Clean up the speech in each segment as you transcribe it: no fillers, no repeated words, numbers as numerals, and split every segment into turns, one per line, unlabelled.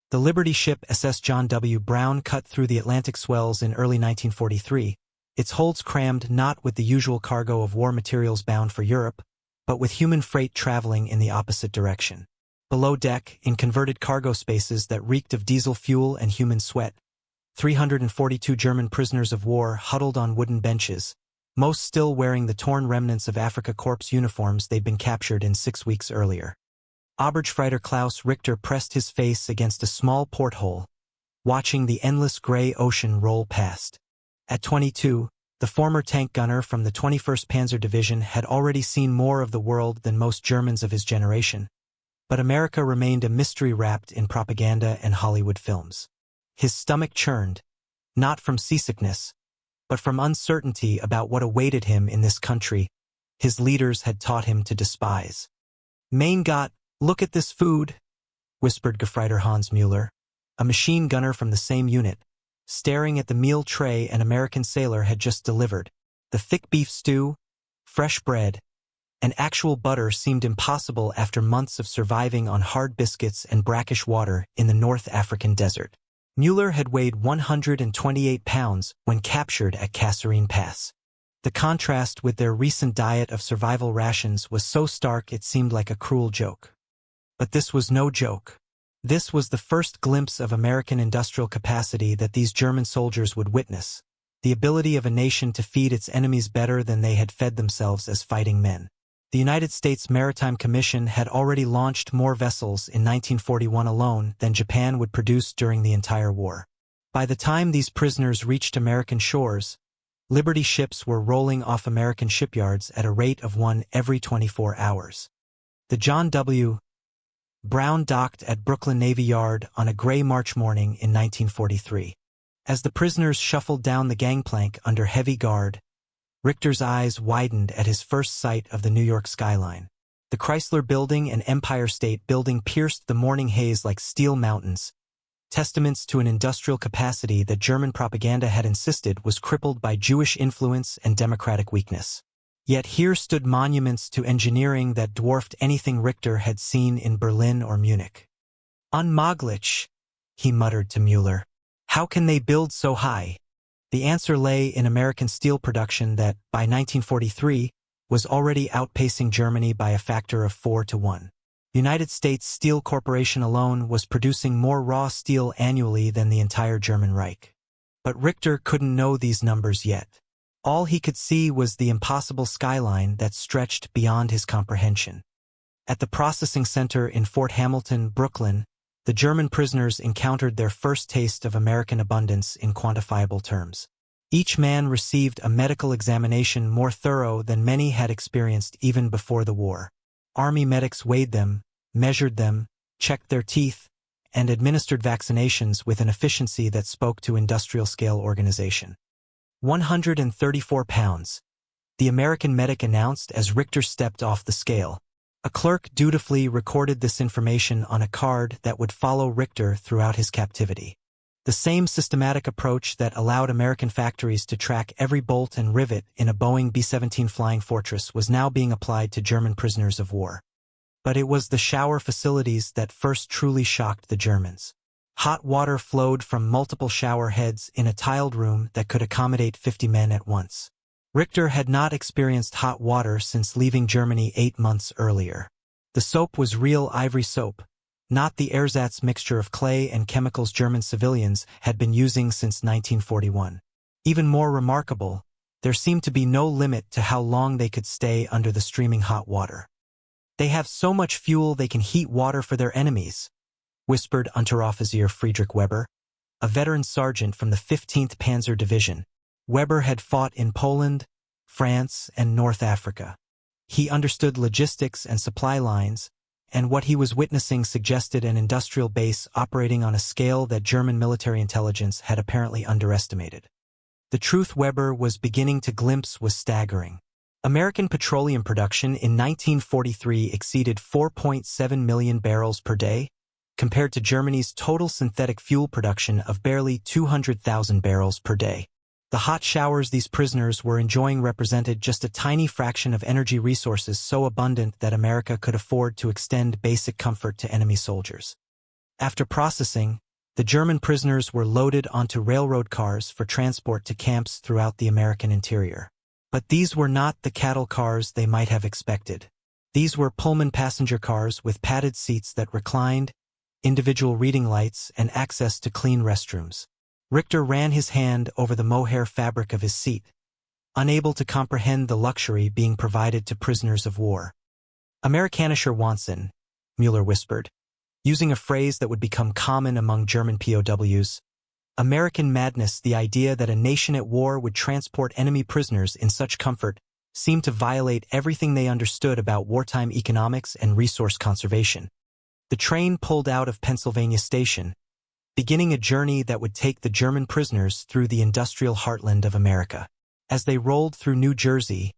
The Liberty ship SS John W. Brown cut through the Atlantic swells in early 1943, its holds crammed not with the usual cargo of war materials bound for Europe, but with human freight traveling in the opposite direction. Below deck, in converted cargo spaces that reeked of diesel fuel and human sweat, 342 German prisoners of war huddled on wooden benches, most still wearing the torn remnants of Afrika Korps uniforms they'd been captured in 6 weeks earlier. Obergefreiter Klaus Richter pressed his face against a small porthole, watching the endless gray ocean roll past. At 22, the former tank gunner from the 21st Panzer Division had already seen more of the world than most Germans of his generation, but America remained a mystery wrapped in propaganda and Hollywood films. His stomach churned, not from seasickness, but from uncertainty about what awaited him in this country his leaders had taught him to despise. "Mein Gott, look at this food," whispered Gefreiter Hans Müller, a machine gunner from the same unit, staring at the meal tray an American sailor had just delivered. The thick beef stew, fresh bread, and actual butter seemed impossible after months of surviving on hard biscuits and brackish water in the North African desert. Müller had weighed 128 pounds when captured at Kasserine Pass. The contrast with their recent diet of survival rations was so stark it seemed like a cruel joke. But this was no joke. This was the first glimpse of American industrial capacity that these German soldiers would witness, the ability of a nation to feed its enemies better than they had fed themselves as fighting men. The United States Maritime Commission had already launched more vessels in 1941 alone than Japan would produce during the entire war. By the time these prisoners reached American shores, Liberty ships were rolling off American shipyards at a rate of one every 24 hours. The John W. Brown docked at Brooklyn Navy Yard on a gray March morning in 1943. As the prisoners shuffled down the gangplank under heavy guard, Richter's eyes widened at his first sight of the New York skyline. The Chrysler Building and Empire State Building pierced the morning haze like steel mountains, testaments to an industrial capacity that German propaganda had insisted was crippled by Jewish influence and democratic weakness. Yet here stood monuments to engineering that dwarfed anything Richter had seen in Berlin or Munich. "Unmöglich," he muttered to Müller. "How can they build so high?" The answer lay in American steel production that, by 1943, was already outpacing Germany by a factor of 4 to 1. The United States Steel Corporation alone was producing more raw steel annually than the entire German Reich. But Richter couldn't know these numbers yet. All he could see was the impossible skyline that stretched beyond his comprehension. At the processing center in Fort Hamilton, Brooklyn, the German prisoners encountered their first taste of American abundance in quantifiable terms. Each man received a medical examination more thorough than many had experienced even before the war. Army medics weighed them, measured them, checked their teeth, and administered vaccinations with an efficiency that spoke to industrial-scale organization. 134 pounds, the American medic announced as Richter stepped off the scale. A clerk dutifully recorded this information on a card that would follow Richter throughout his captivity. The same systematic approach that allowed American factories to track every bolt and rivet in a Boeing B-17 Flying Fortress was now being applied to German prisoners of war. But it was the shower facilities that first truly shocked the Germans. Hot water flowed from multiple shower heads in a tiled room that could accommodate 50 men at once. Richter had not experienced hot water since leaving Germany 8 months earlier. The soap was real ivory soap, not the ersatz mixture of clay and chemicals German civilians had been using since 1941. Even more remarkable, there seemed to be no limit to how long they could stay under the streaming hot water. "They have so much fuel they can heat water for their enemies," whispered Unteroffizier Friedrich Weber, a veteran sergeant from the 15th Panzer Division. Weber had fought in Poland, France, and North Africa. He understood logistics and supply lines, and what he was witnessing suggested an industrial base operating on a scale that German military intelligence had apparently underestimated. The truth Weber was beginning to glimpse was staggering. American petroleum production in 1943 exceeded 4.7 million barrels per day, compared to Germany's total synthetic fuel production of barely 200,000 barrels per day. The hot showers these prisoners were enjoying represented just a tiny fraction of energy resources so abundant that America could afford to extend basic comfort to enemy soldiers. After processing, the German prisoners were loaded onto railroad cars for transport to camps throughout the American interior. But these were not the cattle cars they might have expected. These were Pullman passenger cars with padded seats that reclined, individual reading lights, and access to clean restrooms. Richter ran his hand over the mohair fabric of his seat, unable to comprehend the luxury being provided to prisoners of war. "Amerikanischer Wahnsinn," Mueller whispered, using a phrase that would become common among German POWs. American madness. The idea that a nation at war would transport enemy prisoners in such comfort seemed to violate everything they understood about wartime economics and resource conservation. The train pulled out of Pennsylvania Station, beginning a journey that would take the German prisoners through the industrial heartland of America. As they rolled through New Jersey,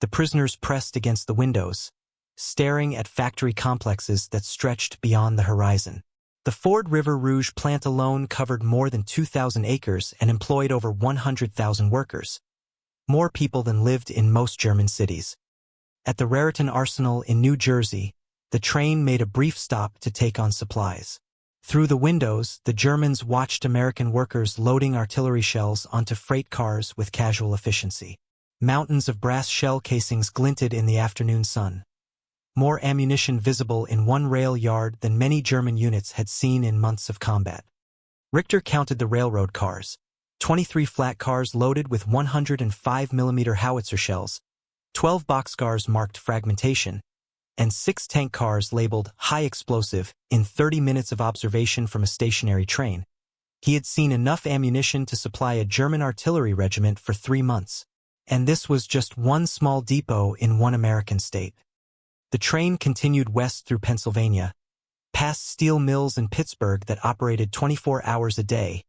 the prisoners pressed against the windows, staring at factory complexes that stretched beyond the horizon. The Ford River Rouge plant alone covered more than 2,000 acres and employed over 100,000 workers, more people than lived in most German cities. At the Raritan Arsenal in New Jersey, the train made a brief stop to take on supplies. Through the windows, the Germans watched American workers loading artillery shells onto freight cars with casual efficiency. Mountains of brass shell casings glinted in the afternoon sun, more ammunition visible in one rail yard than many German units had seen in months of combat. Richter counted the railroad cars, 23 flat cars loaded with 105mm howitzer shells, 12 boxcars marked fragmentation, and 6 tank cars labeled high explosive. In 30 minutes of observation from a stationary train, he had seen enough ammunition to supply a German artillery regiment for 3 months. And this was just one small depot in one American state. The train continued west through Pennsylvania, past steel mills in Pittsburgh that operated 24 hours a day,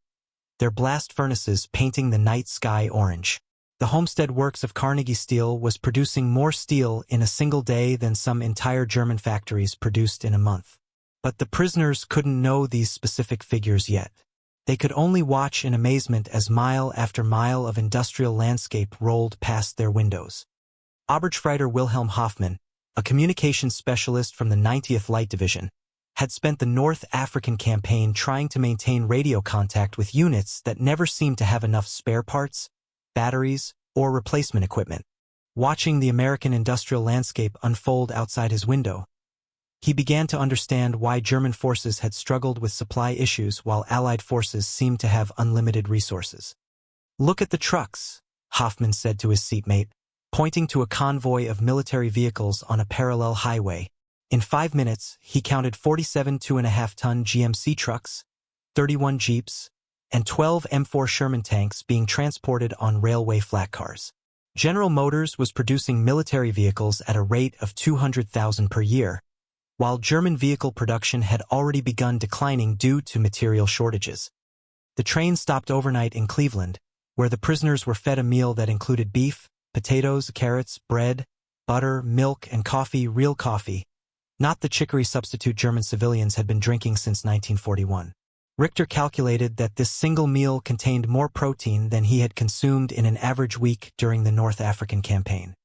their blast furnaces painting the night sky orange. The Homestead Works of Carnegie Steel was producing more steel in a single day than some entire German factories produced in a month. But the prisoners couldn't know these specific figures yet. They could only watch in amazement as mile after mile of industrial landscape rolled past their windows. Obergefreiter Wilhelm Hoffmann, a communications specialist from the 90th Light Division, had spent the North African campaign trying to maintain radio contact with units that never seemed to have enough spare parts, batteries, or replacement equipment. Watching the American industrial landscape unfold outside his window, he began to understand why German forces had struggled with supply issues while Allied forces seemed to have unlimited resources. "Look at the trucks," Hoffmann said to his seatmate, pointing to a convoy of military vehicles on a parallel highway. In 5 minutes, he counted 47 2.5-ton GMC trucks, 31 Jeeps, and 12 M4 Sherman tanks being transported on railway flat cars. General Motors was producing military vehicles at a rate of 200,000 per year, while German vehicle production had already begun declining due to material shortages. The train stopped overnight in Cleveland, where the prisoners were fed a meal that included beef, potatoes, carrots, bread, butter, milk, and coffee, real coffee, not the chicory substitute German civilians had been drinking since 1941. Richter calculated that this single meal contained more protein than he had consumed in an average week during the North African campaign.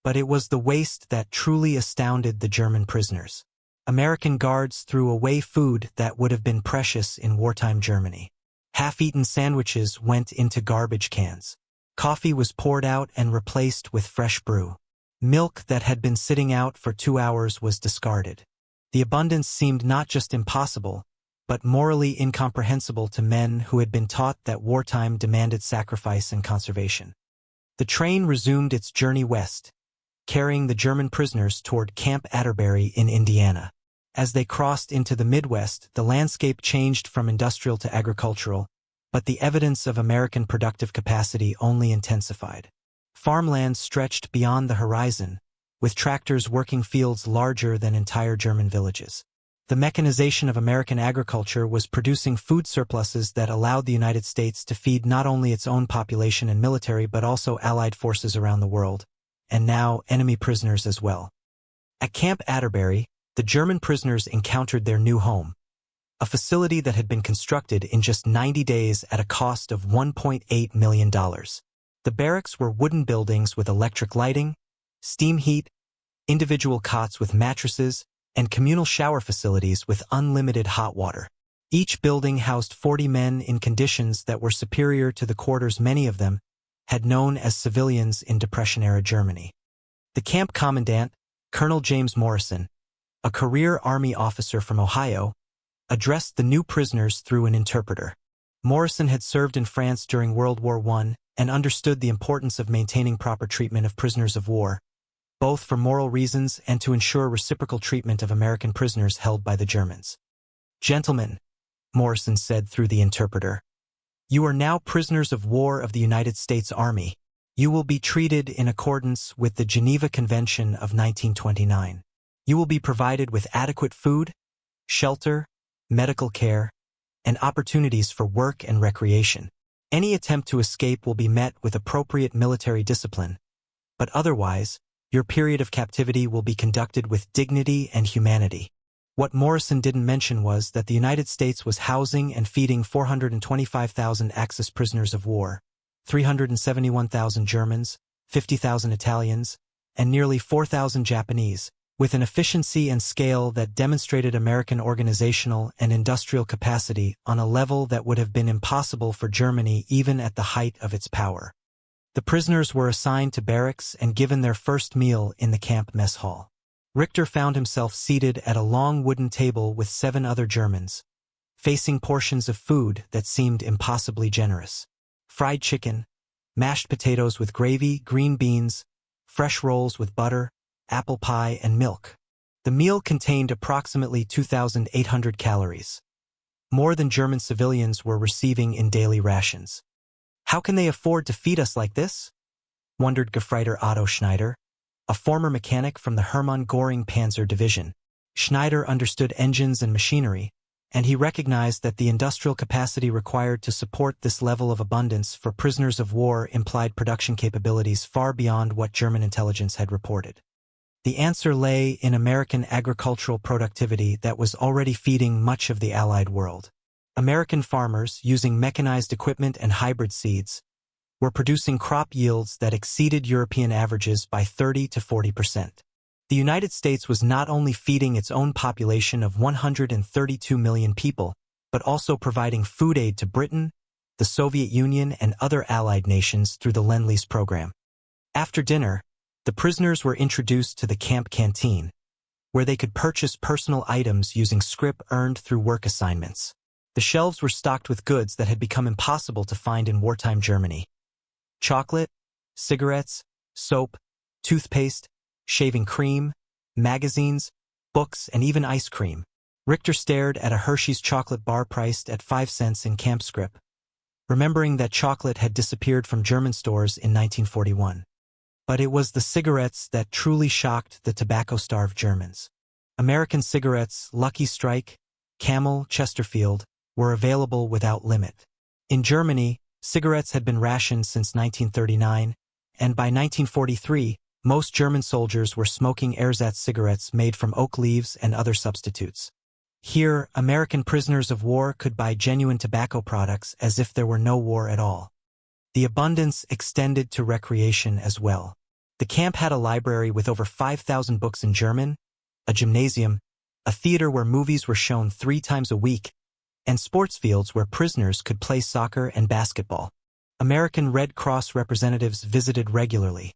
But it was the waste that truly astounded the German prisoners. American guards threw away food that would have been precious in wartime Germany. Half-eaten sandwiches went into garbage cans. Coffee was poured out and replaced with fresh brew. Milk that had been sitting out for 2 hours was discarded. The abundance seemed not just impossible, but morally incomprehensible to men who had been taught that wartime demanded sacrifice and conservation. The train resumed its journey west, carrying the German prisoners toward Camp Atterbury in Indiana. As they crossed into the Midwest, the landscape changed from industrial to agricultural, but the evidence of American productive capacity only intensified. Farmland stretched beyond the horizon, with tractors working fields larger than entire German villages. The mechanization of American agriculture was producing food surpluses that allowed the United States to feed not only its own population and military but also Allied forces around the world, and now enemy prisoners as well. At Camp Atterbury, the German prisoners encountered their new home, a facility that had been constructed in just 90 days at a cost of $1.8 million. The barracks were wooden buildings with electric lighting, steam heat, individual cots with mattresses, and communal shower facilities with unlimited hot water. Each building housed 40 men in conditions that were superior to the quarters many of them had known as civilians in Depression-era Germany. The camp commandant, Colonel James Morrison, a career Army officer from Ohio, addressed the new prisoners through an interpreter. Morrison had served in France during World War I and understood the importance of maintaining proper treatment of prisoners of war, both for moral reasons and to ensure reciprocal treatment of American prisoners held by the Germans. "Gentlemen," Morrison said through the interpreter, "you are now prisoners of war of the United States Army. You will be treated in accordance with the Geneva Convention of 1929. You will be provided with adequate food, shelter, medical care, and opportunities for work and recreation. Any attempt to escape will be met with appropriate military discipline, but otherwise, your period of captivity will be conducted with dignity and humanity." What Morrison didn't mention was that the United States was housing and feeding 425,000 Axis prisoners of war, 371,000 Germans, 50,000 Italians, and nearly 4,000 Japanese, with an efficiency and scale that demonstrated American organizational and industrial capacity on a level that would have been impossible for Germany even at the height of its power. The prisoners were assigned to barracks and given their first meal in the camp mess hall. Richter found himself seated at a long wooden table with 7 other Germans, facing portions of food that seemed impossibly generous. Fried chicken, mashed potatoes with gravy, green beans, fresh rolls with butter, apple pie, and milk. The meal contained approximately 2,800 calories, more than German civilians were receiving in daily rations. "How can they afford to feed us like this?" wondered Gefreiter Otto Schneider, a former mechanic from the Hermann Göring Panzer Division. Schneider understood engines and machinery, and he recognized that the industrial capacity required to support this level of abundance for prisoners of war implied production capabilities far beyond what German intelligence had reported. The answer lay in American agricultural productivity that was already feeding much of the Allied world. American farmers, using mechanized equipment and hybrid seeds, were producing crop yields that exceeded European averages by 30 to 40%. The United States was not only feeding its own population of 132 million people, but also providing food aid to Britain, the Soviet Union, and other Allied nations through the Lend-Lease program. After dinner, the prisoners were introduced to the camp canteen, where they could purchase personal items using scrip earned through work assignments. The shelves were stocked with goods that had become impossible to find in wartime Germany: chocolate, cigarettes, soap, toothpaste, shaving cream, magazines, books, and even ice cream. Richter stared at a Hershey's chocolate bar priced at 5 cents in camp scrip, remembering that chocolate had disappeared from German stores in 1941. But it was the cigarettes that truly shocked the tobacco-starved Germans. American cigarettes, Lucky Strike, Camel, Chesterfield, were available without limit. In Germany, cigarettes had been rationed since 1939, and by 1943, most German soldiers were smoking ersatz cigarettes made from oak leaves and other substitutes. Here, American prisoners of war could buy genuine tobacco products as if there were no war at all. The abundance extended to recreation as well. The camp had a library with over 5,000 books in German, a gymnasium, a theater where movies were shown 3 times a week, and sports fields where prisoners could play soccer and basketball. American Red Cross representatives visited regularly,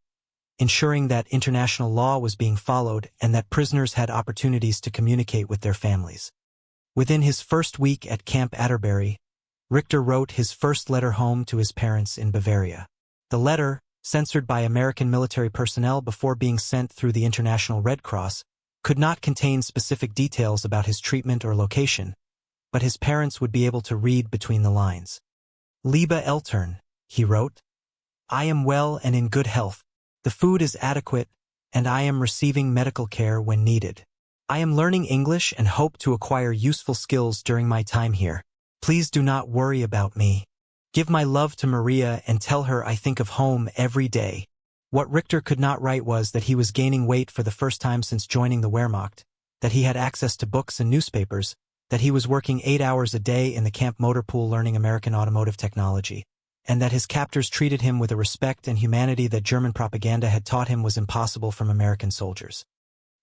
ensuring that international law was being followed and that prisoners had opportunities to communicate with their families. Within his first week at Camp Atterbury, Richter wrote his first letter home to his parents in Bavaria. The letter, censored by American military personnel before being sent through the International Red Cross, could not contain specific details about his treatment or location, but his parents would be able to read between the lines. "Liebe Eltern," he wrote, "I am well and in good health. The food is adequate, and I am receiving medical care when needed. I am learning English and hope to acquire useful skills during my time here. Please do not worry about me. Give my love to Maria and tell her I think of home every day." What Richter could not write was that he was gaining weight for the first time since joining the Wehrmacht, that he had access to books and newspapers, that he was working 8 hours a day in the camp motor pool learning American automotive technology, and that his captors treated him with a respect and humanity that German propaganda had taught him was impossible from American soldiers.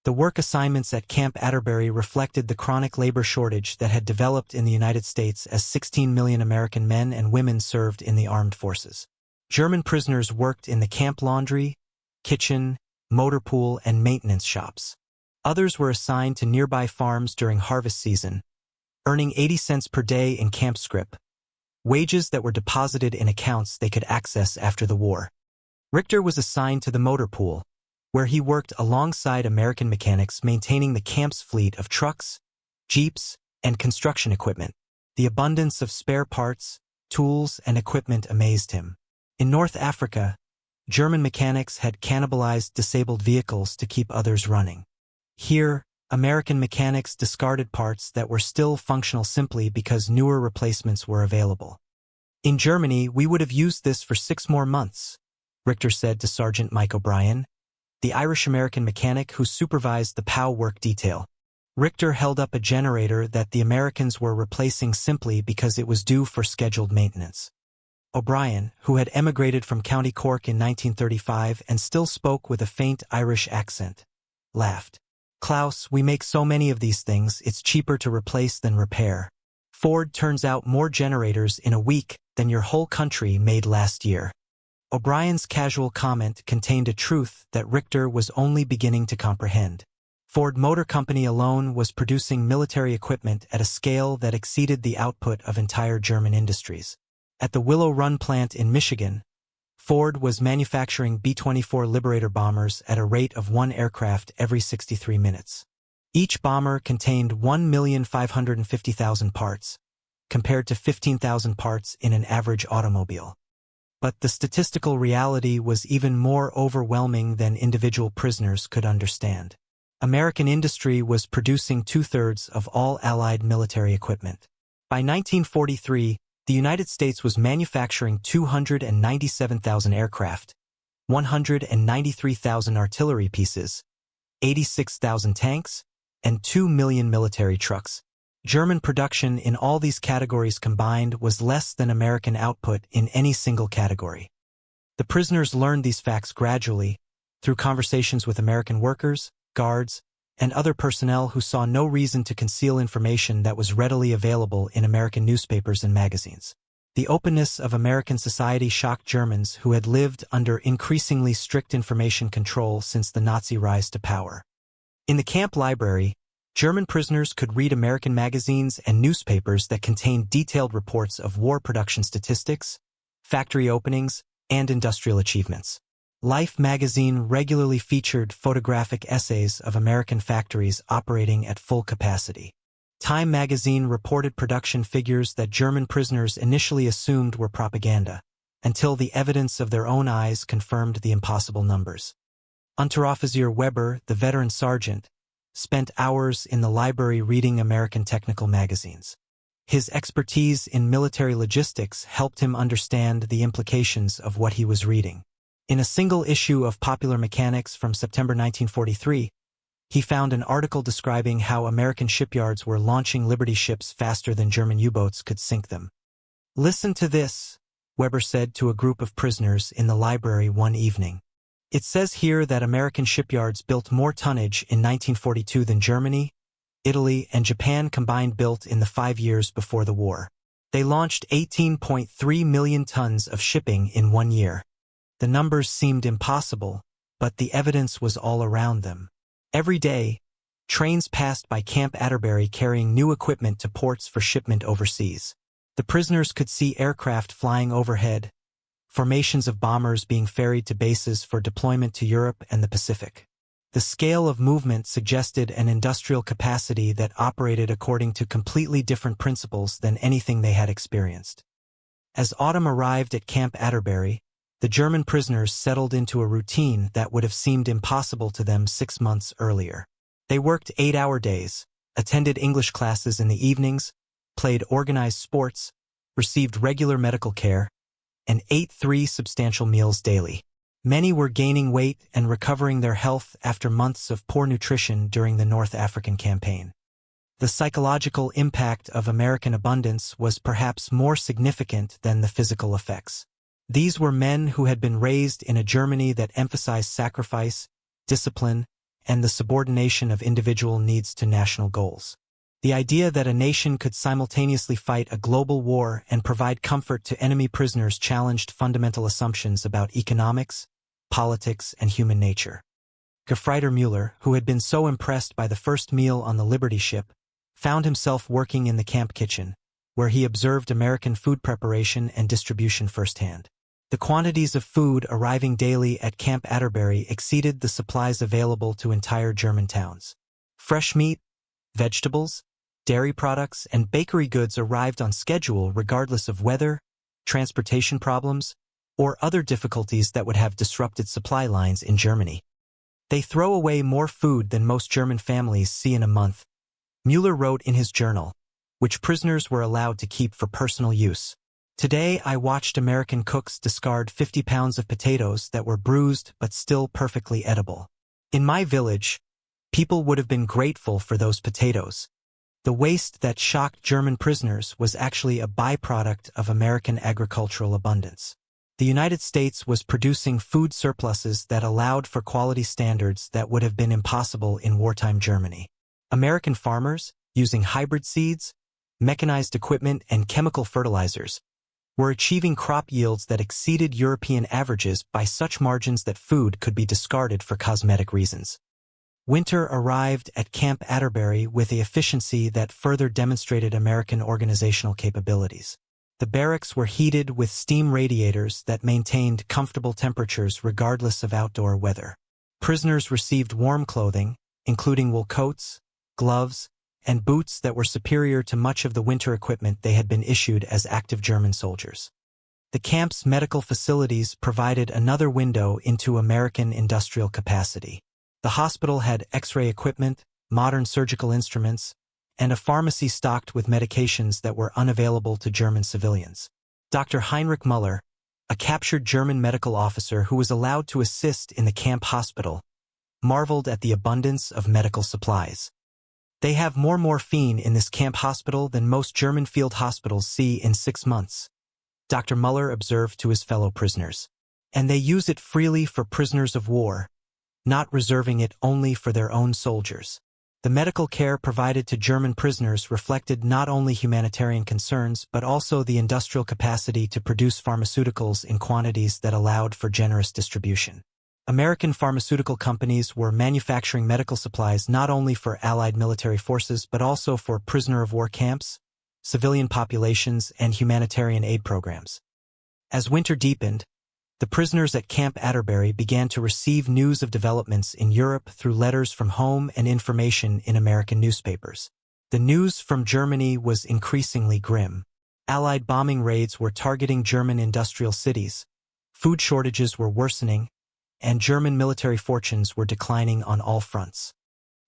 The work assignments at Camp Atterbury reflected the chronic labor shortage that had developed in the United States as 16 million American men and women served in the armed forces. German prisoners worked in the camp laundry, kitchen, motor pool, and maintenance shops. Others were assigned to nearby farms during harvest season, earning 80 cents per day in camp scrip, wages that were deposited in accounts they could access after the war. Richter was assigned to the motor pool, where he worked alongside American mechanics maintaining the camp's fleet of trucks, jeeps, and construction equipment. The abundance of spare parts, tools, and equipment amazed him. In North Africa, German mechanics had cannibalized disabled vehicles to keep others running. Here, American mechanics discarded parts that were still functional simply because newer replacements were available. In Germany, we would have used this for 6 more months, Richter said to Sergeant Mike O'Brien, the Irish-American mechanic who supervised the POW work detail. Richter held up a generator that the Americans were replacing simply because it was due for scheduled maintenance. O'Brien, who had emigrated from County Cork in 1935 and still spoke with a faint Irish accent, laughed. "Klaus, we make so many of these things, it's cheaper to replace than repair. Ford turns out more generators in a week than your whole country made last year." O'Brien's casual comment contained a truth that Richter was only beginning to comprehend. Ford Motor Company alone was producing military equipment at a scale that exceeded the output of entire German industries. At the Willow Run plant in Michigan, Ford was manufacturing B-24 Liberator bombers at a rate of 1 aircraft every 63 minutes. Each bomber contained 1,550,000 parts, compared to 15,000 parts in an average automobile. But the statistical reality was even more overwhelming than individual prisoners could understand. American industry was producing 2/3 of all Allied military equipment. By 1943, the United States was manufacturing 297,000 aircraft, 193,000 artillery pieces, 86,000 tanks, and 2 million military trucks. German production in all these categories combined was less than American output in any single category. The prisoners learned these facts gradually, through conversations with American workers, guards, and other personnel who saw no reason to conceal information that was readily available in American newspapers and magazines. The openness of American society shocked Germans who had lived under increasingly strict information control since the Nazi rise to power. In the camp library, German prisoners could read American magazines and newspapers that contained detailed reports of war production statistics, factory openings, and industrial achievements. Life magazine regularly featured photographic essays of American factories operating at full capacity. Time magazine reported production figures that German prisoners initially assumed were propaganda, until the evidence of their own eyes confirmed the impossible numbers. Unteroffizier Weber, the veteran sergeant, spent hours in the library reading American technical magazines. His expertise in military logistics helped him understand the implications of what he was reading. In a single issue of Popular Mechanics from September 1943, he found an article describing how American shipyards were launching Liberty ships faster than German U-boats could sink them. "Listen to this," Weber said to a group of prisoners in the library one evening. "It says here that American shipyards built more tonnage in 1942 than Germany, Italy, and Japan combined built in the 5 years before the war. They launched 18.3 million tons of shipping in 1 year. The numbers seemed impossible, but the evidence was all around them. Every day, trains passed by Camp Atterbury carrying new equipment to ports for shipment overseas. The prisoners could see aircraft flying overhead, formations of bombers being ferried to bases for deployment to Europe and the Pacific. The scale of movement suggested an industrial capacity that operated according to completely different principles than anything they had experienced. As autumn arrived at Camp Atterbury, the German prisoners settled into a routine that would have seemed impossible to them 6 months earlier. They worked 8-hour days, attended English classes in the evenings, played organized sports, received regular medical care, and ate 3 substantial meals daily. Many were gaining weight and recovering their health after months of poor nutrition during the North African campaign. The psychological impact of American abundance was perhaps more significant than the physical effects. These were men who had been raised in a Germany that emphasized sacrifice, discipline, and the subordination of individual needs to national goals. The idea that a nation could simultaneously fight a global war and provide comfort to enemy prisoners challenged fundamental assumptions about economics, politics, and human nature. Gefreiter Müller, who had been so impressed by the first meal on the Liberty ship, found himself working in the camp kitchen, where he observed American food preparation and distribution firsthand. The quantities of food arriving daily at Camp Atterbury exceeded the supplies available to entire German towns. Fresh meat, vegetables, dairy products, and bakery goods arrived on schedule regardless of weather, transportation problems, or other difficulties that would have disrupted supply lines in Germany. They throw away more food than most German families see in a month, Müller wrote in his journal, which prisoners were allowed to keep for personal use. Today I watched American cooks discard 50 pounds of potatoes that were bruised but still perfectly edible. In my village, people would have been grateful for those potatoes. The waste that shocked German prisoners was actually a byproduct of American agricultural abundance. The United States was producing food surpluses that allowed for quality standards that would have been impossible in wartime Germany. American farmers, using hybrid seeds, mechanized equipment, and chemical fertilizers, were achieving crop yields that exceeded European averages by such margins that food could be discarded for cosmetic reasons. Winter arrived at Camp Atterbury with a efficiency that further demonstrated American organizational capabilities. The barracks were heated with steam radiators that maintained comfortable temperatures regardless of outdoor weather. Prisoners received warm clothing, including wool coats, gloves, and boots that were superior to much of the winter equipment they had been issued as active German soldiers. The camp's medical facilities provided another window into American industrial capacity. The hospital had X-ray equipment, modern surgical instruments, and a pharmacy stocked with medications that were unavailable to German civilians. Dr. Heinrich Müller, a captured German medical officer who was allowed to assist in the camp hospital, marveled at the abundance of medical supplies. "They have more morphine in this camp hospital than most German field hospitals see in 6 months," Dr. Müller observed to his fellow prisoners. "And they use it freely for prisoners of war, not reserving it only for their own soldiers." The medical care provided to German prisoners reflected not only humanitarian concerns but also the industrial capacity to produce pharmaceuticals in quantities that allowed for generous distribution. American pharmaceutical companies were manufacturing medical supplies not only for Allied military forces but also for prisoner-of-war camps, civilian populations, and humanitarian aid programs. As winter deepened, the prisoners at Camp Atterbury began to receive news of developments in Europe through letters from home and information in American newspapers. The news from Germany was increasingly grim. Allied bombing raids were targeting German industrial cities, food shortages were worsening, and German military fortunes were declining on all fronts.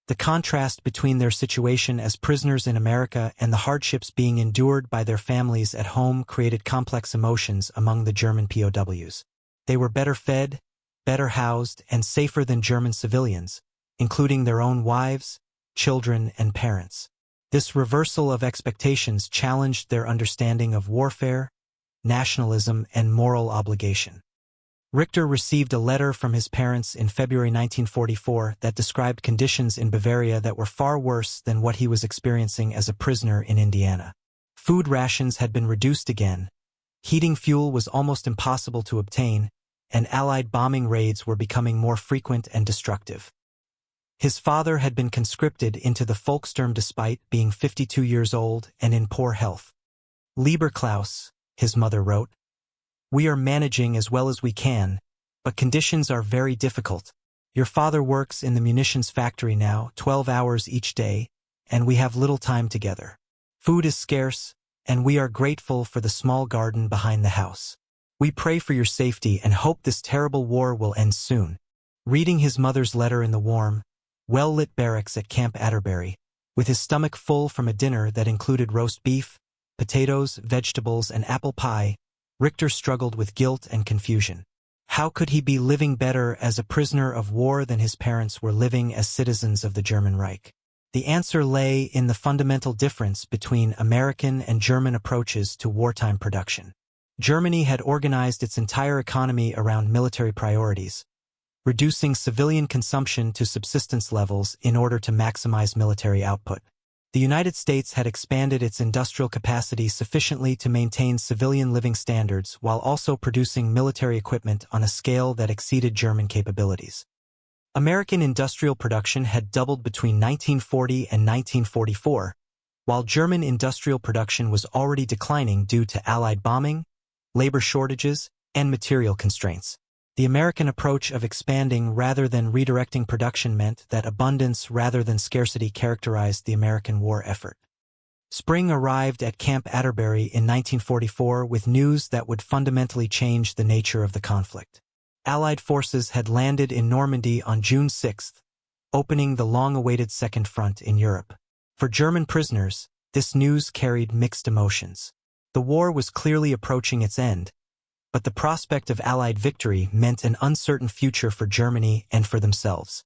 The contrast between their situation as prisoners in America and the hardships being endured by their families at home created complex emotions among the German POWs. They were better fed, better housed, and safer than German civilians, including their own wives, children, and parents. This reversal of expectations challenged their understanding of warfare, nationalism, and moral obligation. Richter received a letter from his parents in February 1944 that described conditions in Bavaria that were far worse than what he was experiencing as a prisoner in Indiana. Food rations had been reduced again, heating fuel was almost impossible to obtain, and Allied bombing raids were becoming more frequent and destructive. His father had been conscripted into the Volkssturm despite being 52 years old and in poor health. "Lieber Klaus," his mother wrote, "we are managing as well as we can, but conditions are very difficult. Your father works in the munitions factory now, 12 hours each day, and we have little time together. Food is scarce, and we are grateful for the small garden behind the house. We pray for your safety and hope this terrible war will end soon." Reading his mother's letter in the warm, well-lit barracks at Camp Atterbury, with his stomach full from a dinner that included roast beef, potatoes, vegetables, and apple pie, Richter struggled with guilt and confusion. How could he be living better as a prisoner of war than his parents were living as citizens of the German Reich? The answer lay in the fundamental difference between American and German approaches to wartime production. Germany had organized its entire economy around military priorities, reducing civilian consumption to subsistence levels in order to maximize military output. The United States had expanded its industrial capacity sufficiently to maintain civilian living standards while also producing military equipment on a scale that exceeded German capabilities. American industrial production had doubled between 1940 and 1944, while German industrial production was already declining due to Allied bombing, labor shortages, and material constraints. The American approach of expanding rather than redirecting production meant that abundance rather than scarcity characterized the American war effort. Spring arrived at Camp Atterbury in 1944 with news that would fundamentally change the nature of the conflict. Allied forces had landed in Normandy on June 6, opening the long-awaited Second Front in Europe. For German prisoners, this news carried mixed emotions. The war was clearly approaching its end, but the prospect of Allied victory meant an uncertain future for Germany and for themselves.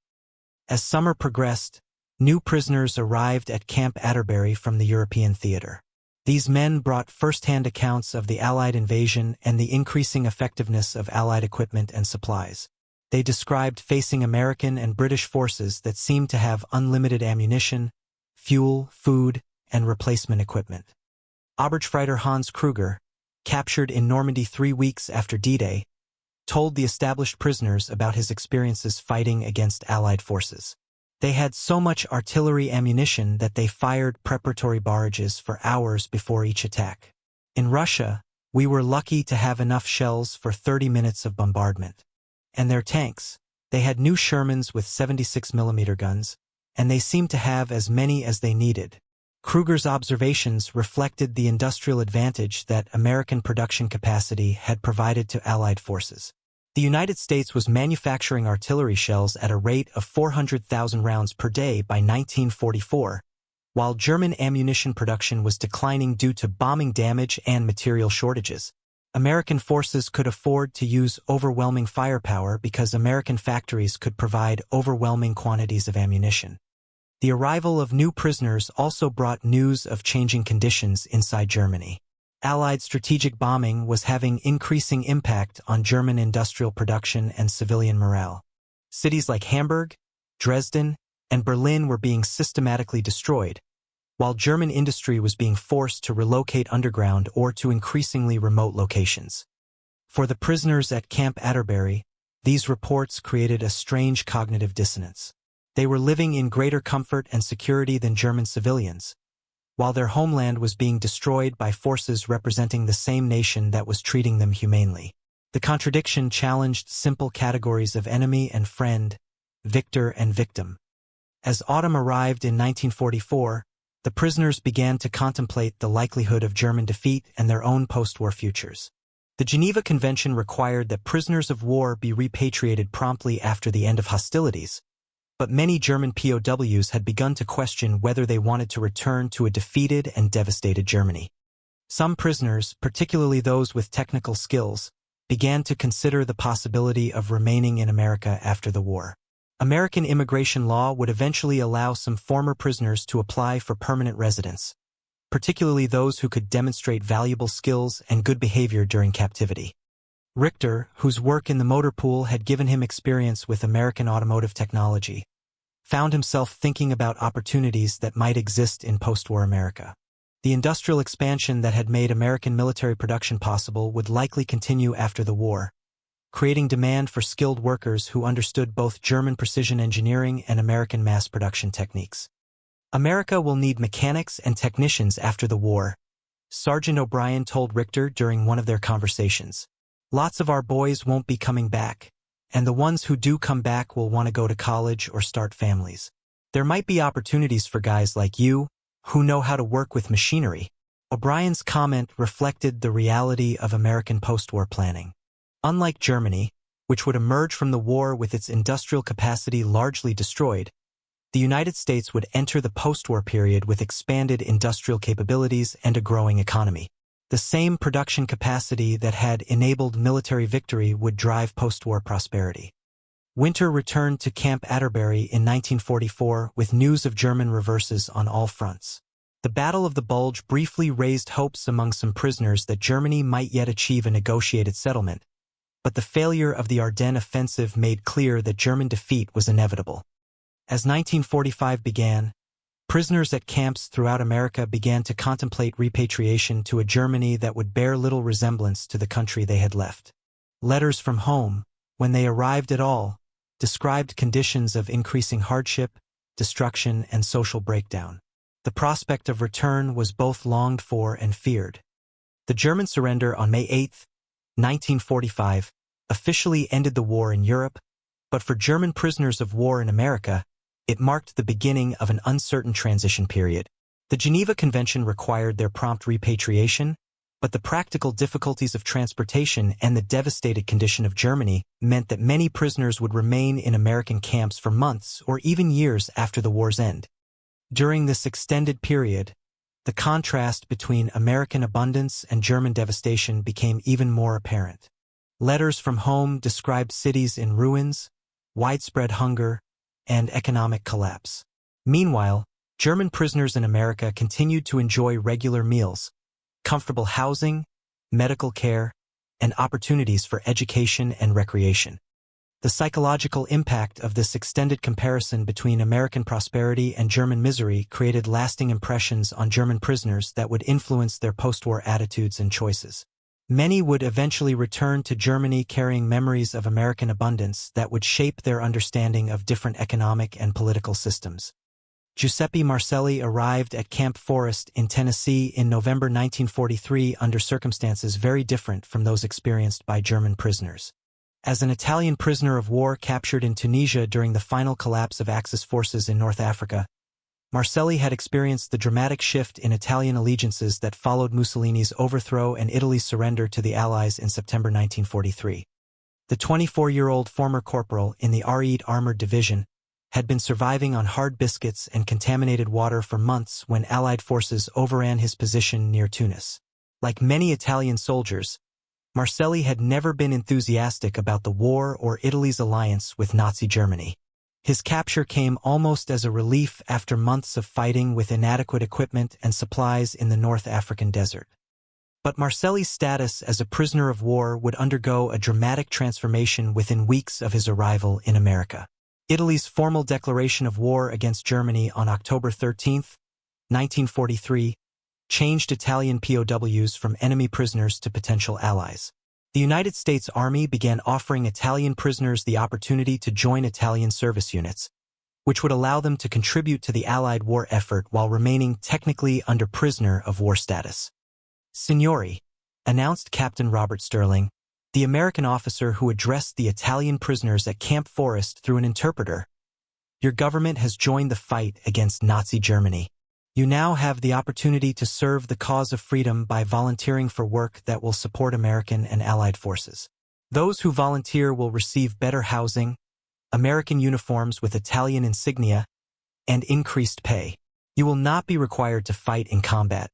As summer progressed, new prisoners arrived at Camp Atterbury from the European theater. These men brought first-hand accounts of the Allied invasion and the increasing effectiveness of Allied equipment and supplies. They described facing American and British forces that seemed to have unlimited ammunition, fuel, food, and replacement equipment. Obergefreiter Hans Kruger, captured in Normandy 3 weeks after D-Day, told the established prisoners about his experiences fighting against Allied forces. They had so much artillery ammunition that they fired preparatory barrages for hours before each attack. In Russia, we were lucky to have enough shells for 30 minutes of bombardment. And their tanks, they had new Shermans with 76mm guns, and they seemed to have as many as they needed. Kruger's observations reflected the industrial advantage that American production capacity had provided to Allied forces. The United States was manufacturing artillery shells at a rate of 400,000 rounds per day by 1944, while German ammunition production was declining due to bombing damage and material shortages. American forces could afford to use overwhelming firepower because American factories could provide overwhelming quantities of ammunition. The arrival of new prisoners also brought news of changing conditions inside Germany. Allied strategic bombing was having increasing impact on German industrial production and civilian morale. Cities like Hamburg, Dresden, and Berlin were being systematically destroyed, while German industry was being forced to relocate underground or to increasingly remote locations. For the prisoners at Camp Atterbury, these reports created a strange cognitive dissonance. They were living in greater comfort and security than German civilians, while their homeland was being destroyed by forces representing the same nation that was treating them humanely. The contradiction challenged simple categories of enemy and friend, victor and victim. As autumn arrived in 1944, the prisoners began to contemplate the likelihood of German defeat and their own post-war futures. The Geneva Convention required that prisoners of war be repatriated promptly after the end of hostilities, but many German POWs had begun to question whether they wanted to return to a defeated and devastated Germany. Some prisoners, particularly those with technical skills, began to consider the possibility of remaining in America after the war. American immigration law would eventually allow some former prisoners to apply for permanent residence, particularly those who could demonstrate valuable skills and good behavior during captivity. Richter, whose work in the motor pool had given him experience with American automotive technology, found himself thinking about opportunities that might exist in post-war America. The industrial expansion that had made American military production possible would likely continue after the war, creating demand for skilled workers who understood both German precision engineering and American mass production techniques. America will need mechanics and technicians after the war, Sergeant O'Brien told Richter during one of their conversations. Lots of our boys won't be coming back, and the ones who do come back will want to go to college or start families. There might be opportunities for guys like you, who know how to work with machinery. O'Brien's comment reflected the reality of American post-war planning. Unlike Germany, which would emerge from the war with its industrial capacity largely destroyed, the United States would enter the post-war period with expanded industrial capabilities and a growing economy. The same production capacity that had enabled military victory would drive post-war prosperity. Winter returned to Camp Atterbury in 1944 with news of German reverses on all fronts. The Battle of the Bulge briefly raised hopes among some prisoners that Germany might yet achieve a negotiated settlement, but the failure of the Ardennes offensive made clear that German defeat was inevitable. As 1945 began, prisoners at camps throughout America began to contemplate repatriation to a Germany that would bear little resemblance to the country they had left. Letters from home, when they arrived at all, described conditions of increasing hardship, destruction, and social breakdown. The prospect of return was both longed for and feared. The German surrender on May 8, 1945, officially ended the war in Europe, but for German prisoners of war in America, it marked the beginning of an uncertain transition period. The Geneva Convention required their prompt repatriation, but the practical difficulties of transportation and the devastated condition of Germany meant that many prisoners would remain in American camps for months or even years after the war's end. During this extended period, the contrast between American abundance and German devastation became even more apparent. Letters from home described cities in ruins, widespread hunger, and economic collapse. Meanwhile, German prisoners in America continued to enjoy regular meals, comfortable housing, medical care, and opportunities for education and recreation. The psychological impact of this extended comparison between American prosperity and German misery created lasting impressions on German prisoners that would influence their post-war attitudes and choices. Many would eventually return to Germany carrying memories of American abundance that would shape their understanding of different economic and political systems. Giuseppe Marcelli arrived at Camp Forest in Tennessee in November 1943 under circumstances very different from those experienced by German prisoners. As an Italian prisoner of war captured in Tunisia during the final collapse of Axis forces in North Africa, Marcelli had experienced the dramatic shift in Italian allegiances that followed Mussolini's overthrow and Italy's surrender to the Allies in September 1943. The 24-year-old former corporal in the reeked Armored Division had been surviving on hard biscuits and contaminated water for months when Allied forces overran his position near Tunis. Like many Italian soldiers, Marcelli had never been enthusiastic about the war or Italy's alliance with Nazi Germany. His capture came almost as a relief after months of fighting with inadequate equipment and supplies in the North African desert. But Marcelli's status as a prisoner of war would undergo a dramatic transformation within weeks of his arrival in America. Italy's formal declaration of war against Germany on October 13, 1943, changed Italian POWs from enemy prisoners to potential allies. The United States Army began offering Italian prisoners the opportunity to join Italian service units, which would allow them to contribute to the Allied war effort while remaining technically under prisoner of war status. Signori, announced Captain Robert Sterling, the American officer who addressed the Italian prisoners at Camp Forest through an interpreter, your government has joined the fight against Nazi Germany. You now have the opportunity to serve the cause of freedom by volunteering for work that will support American and Allied forces. Those who volunteer will receive better housing, American uniforms with Italian insignia, and increased pay. You will not be required to fight in combat,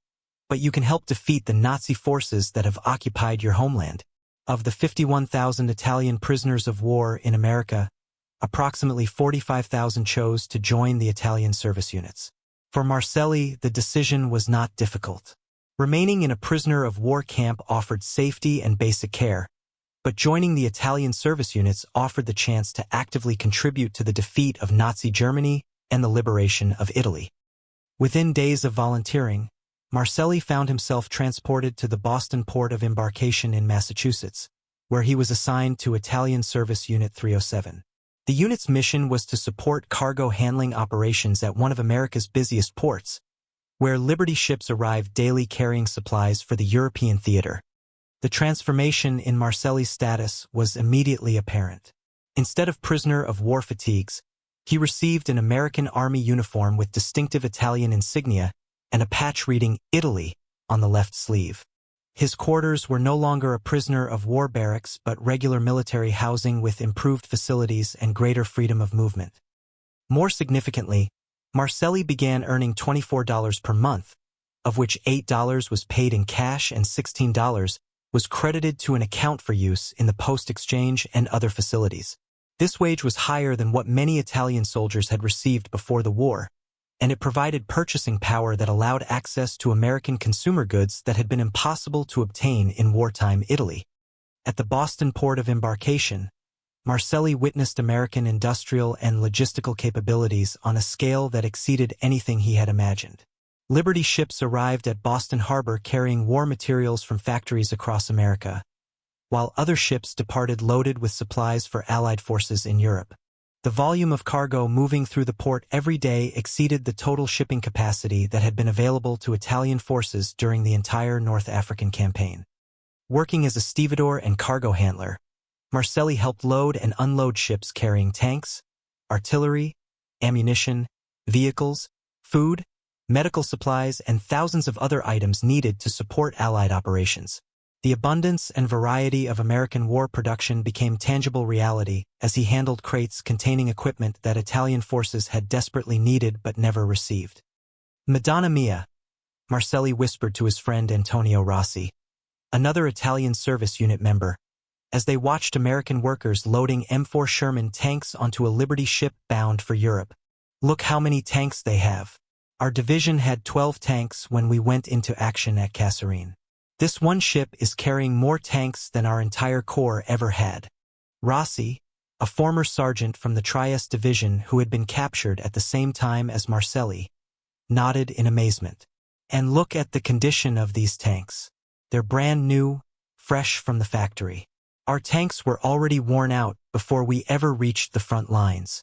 but you can help defeat the Nazi forces that have occupied your homeland. Of the 51,000 Italian prisoners of war in America, approximately 45,000 chose to join the Italian service units. For Marcelli, the decision was not difficult. Remaining in a prisoner of war camp offered safety and basic care, but joining the Italian service units offered the chance to actively contribute to the defeat of Nazi Germany and the liberation of Italy. Within days of volunteering, Marcelli found himself transported to the Boston port of embarkation in Massachusetts, where he was assigned to Italian Service Unit 307. The unit's mission was to support cargo handling operations at one of America's busiest ports, where Liberty ships arrived daily carrying supplies for the European theater. The transformation in Marcelli's status was immediately apparent. Instead of prisoner of war fatigues, he received an American Army uniform with distinctive Italian insignia and a patch reading Italy on the left sleeve. His quarters were no longer a prisoner of war barracks but regular military housing with improved facilities and greater freedom of movement. More significantly, Marcelli began earning $24 per month, of which $8 was paid in cash and $16 was credited to an account for use in the post exchange and other facilities. This wage was higher than what many Italian soldiers had received before the war, and it provided purchasing power that allowed access to American consumer goods that had been impossible to obtain in wartime Italy. At the Boston port of embarkation, Marcelli witnessed American industrial and logistical capabilities on a scale that exceeded anything he had imagined. Liberty ships arrived at Boston Harbor carrying war materials from factories across America, while other ships departed loaded with supplies for Allied forces in Europe. The volume of cargo moving through the port every day exceeded the total shipping capacity that had been available to Italian forces during the entire North African campaign. Working as a stevedore and cargo handler, Marcelli helped load and unload ships carrying tanks, artillery, ammunition, vehicles, food, medical supplies, and thousands of other items needed to support Allied operations. The abundance and variety of American war production became tangible reality as he handled crates containing equipment that Italian forces had desperately needed but never received. "Madonna mia," Marcelli whispered to his friend Antonio Rossi, another Italian service unit member, as they watched American workers loading M4 Sherman tanks onto a Liberty ship bound for Europe. "Look how many tanks they have. Our division had 12 tanks when we went into action at Kasserine. This one ship is carrying more tanks than our entire corps ever had." Rossi, a former sergeant from the 23rd Division who had been captured at the same time as Marcelli, nodded in amazement. "And look at the condition of these tanks. They're brand new, fresh from the factory. Our tanks were already worn out before we ever reached the front lines."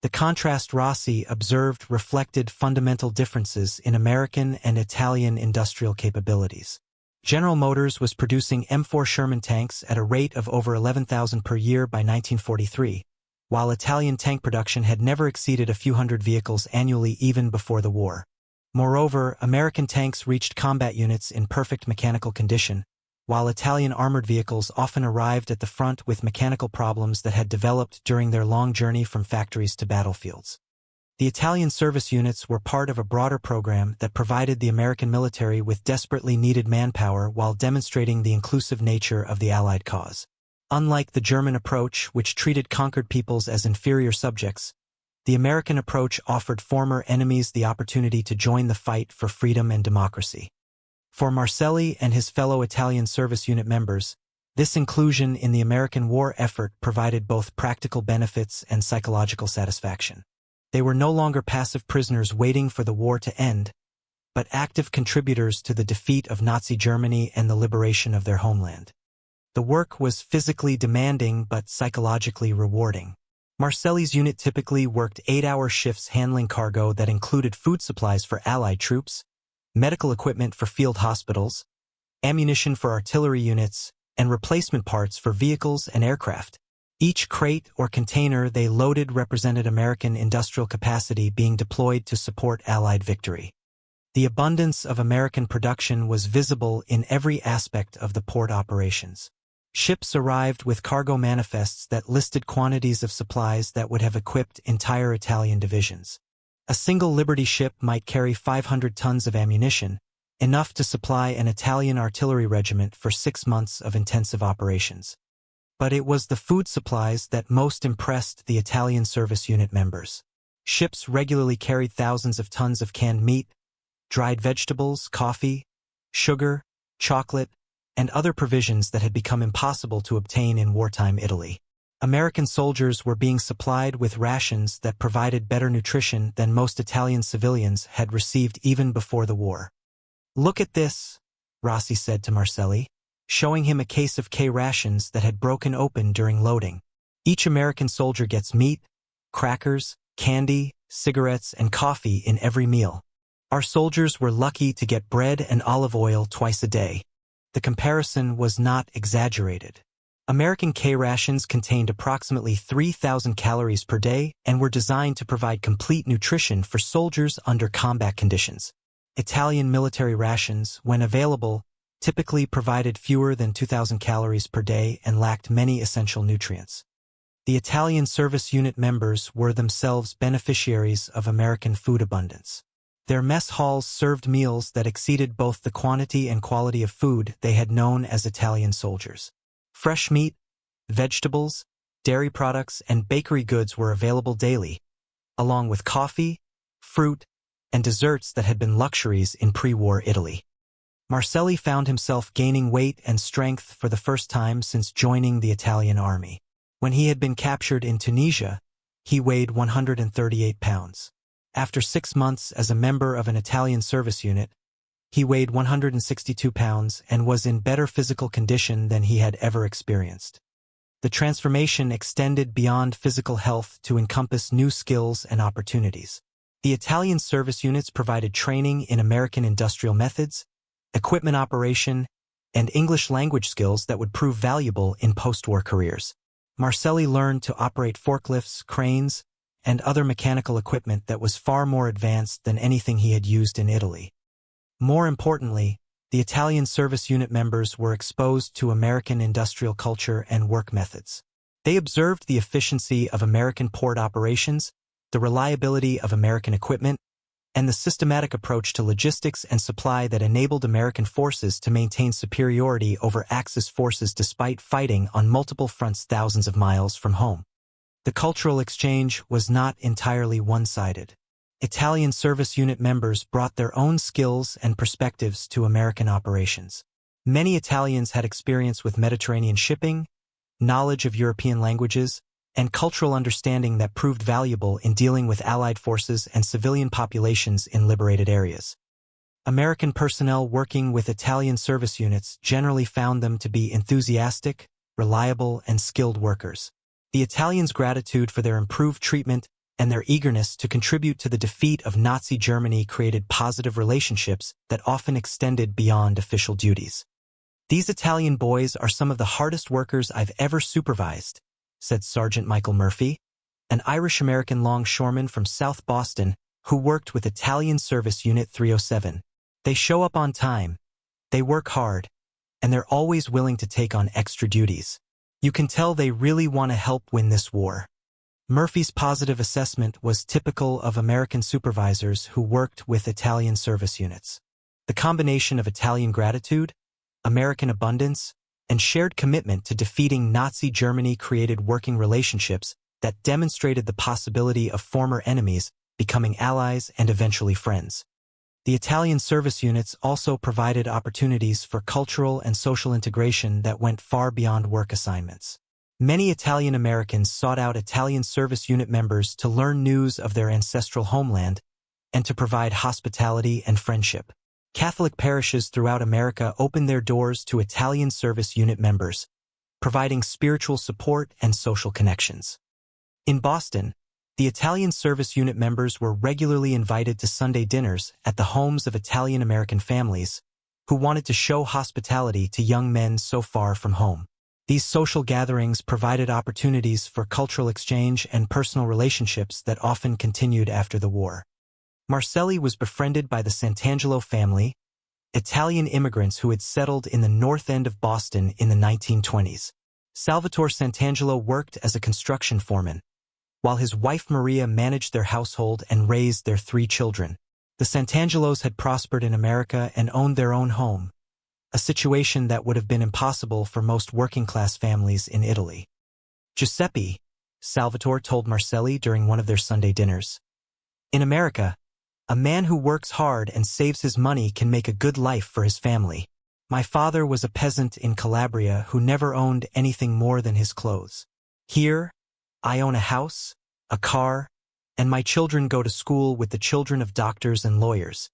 The contrast Rossi observed reflected fundamental differences in American and Italian industrial capabilities. General Motors was producing M4 Sherman tanks at a rate of over 11,000 per year by 1943, while Italian tank production had never exceeded a few hundred vehicles annually even before the war. Moreover, American tanks reached combat units in perfect mechanical condition, while Italian armored vehicles often arrived at the front with mechanical problems that had developed during their long journey from factories to battlefields. The Italian service units were part of a broader program that provided the American military with desperately needed manpower while demonstrating the inclusive nature of the Allied cause. Unlike the German approach, which treated conquered peoples as inferior subjects, the American approach offered former enemies the opportunity to join the fight for freedom and democracy. For Marcelli and his fellow Italian service unit members, this inclusion in the American war effort provided both practical benefits and psychological satisfaction. They were no longer passive prisoners waiting for the war to end, but active contributors to the defeat of Nazi Germany and the liberation of their homeland. The work was physically demanding but psychologically rewarding. Marcelli's unit typically worked 8-hour shifts handling cargo that included food supplies for Allied troops, medical equipment for field hospitals, ammunition for artillery units, and replacement parts for vehicles and aircraft. Each crate or container they loaded represented American industrial capacity being deployed to support Allied victory. The abundance of American production was visible in every aspect of the port operations. Ships arrived with cargo manifests that listed quantities of supplies that would have equipped entire Italian divisions. A single Liberty ship might carry 500 tons of ammunition, enough to supply an Italian artillery regiment for 6 months of intensive operations. But it was the food supplies that most impressed the Italian service unit members. Ships regularly carried thousands of tons of canned meat, dried vegetables, coffee, sugar, chocolate, and other provisions that had become impossible to obtain in wartime Italy. American soldiers were being supplied with rations that provided better nutrition than most Italian civilians had received even before the war. "Look at this," Rossi said to Marcelli, showing him a case of K rations that had broken open during loading. "Each American soldier gets meat, crackers, candy, cigarettes, and coffee in every meal. Our soldiers were lucky to get bread and olive oil twice a day." The comparison was not exaggerated. American K rations contained approximately 3,000 calories per day and were designed to provide complete nutrition for soldiers under combat conditions. Italian military rations, when available, typically provided fewer than 2,000 calories per day and lacked many essential nutrients. The Italian service unit members were themselves beneficiaries of American food abundance. Their mess halls served meals that exceeded both the quantity and quality of food they had known as Italian soldiers. Fresh meat, vegetables, dairy products, and bakery goods were available daily, along with coffee, fruit, and desserts that had been luxuries in pre-war Italy. Marcelli found himself gaining weight and strength for the first time since joining the Italian army. When he had been captured in Tunisia, he weighed 138 pounds. After 6 months as a member of an Italian service unit, he weighed 162 pounds and was in better physical condition than he had ever experienced. The transformation extended beyond physical health to encompass new skills and opportunities. The Italian service units provided training in American industrial methods, equipment operation, and English language skills that would prove valuable in post-war careers. Marcelli learned to operate forklifts, cranes, and other mechanical equipment that was far more advanced than anything he had used in Italy. More importantly, the Italian service unit members were exposed to American industrial culture and work methods. They observed the efficiency of American port operations, the reliability of American equipment, and the systematic approach to logistics and supply that enabled American forces to maintain superiority over Axis forces despite fighting on multiple fronts thousands of miles from home. The cultural exchange was not entirely one-sided. Italian service unit members brought their own skills and perspectives to American operations. Many Italians had experience with Mediterranean shipping, knowledge of European languages, and cultural understanding that proved valuable in dealing with Allied forces and civilian populations in liberated areas. American personnel working with Italian service units generally found them to be enthusiastic, reliable, and skilled workers. The Italians' gratitude for their improved treatment and their eagerness to contribute to the defeat of Nazi Germany created positive relationships that often extended beyond official duties. "These Italian boys are some of the hardest workers I've ever supervised," said Sergeant Michael Murphy, an Irish-American longshoreman from South Boston who worked with Italian Service Unit 307. "They show up on time, they work hard, and they're always willing to take on extra duties. You can tell they really want to help win this war." Murphy's positive assessment was typical of American supervisors who worked with Italian service units. The combination of Italian gratitude, American abundance, and shared commitment to defeating Nazi Germany created working relationships that demonstrated the possibility of former enemies becoming allies and eventually friends. The Italian service units also provided opportunities for cultural and social integration that went far beyond work assignments. Many Italian Americans sought out Italian service unit members to learn news of their ancestral homeland and to provide hospitality and friendship. Catholic parishes throughout America opened their doors to Italian service unit members, providing spiritual support and social connections. In Boston, the Italian service unit members were regularly invited to Sunday dinners at the homes of Italian-American families who wanted to show hospitality to young men so far from home. These social gatherings provided opportunities for cultural exchange and personal relationships that often continued after the war. Marcelli was befriended by the Santangelo family, Italian immigrants who had settled in the north end of Boston in the 1920s. Salvatore Santangelo worked as a construction foreman, while his wife Maria managed their household and raised their 3 children. The Santangelos had prospered in America and owned their own home, a situation that would have been impossible for most working-class families in Italy. "Giuseppe," Salvatore told Marcelli during one of their Sunday dinners, "in America, a man who works hard and saves his money can make a good life for his family. My father was a peasant in Calabria who never owned anything more than his clothes. Here, I own a house, a car, and my children go to school with the children of doctors and lawyers."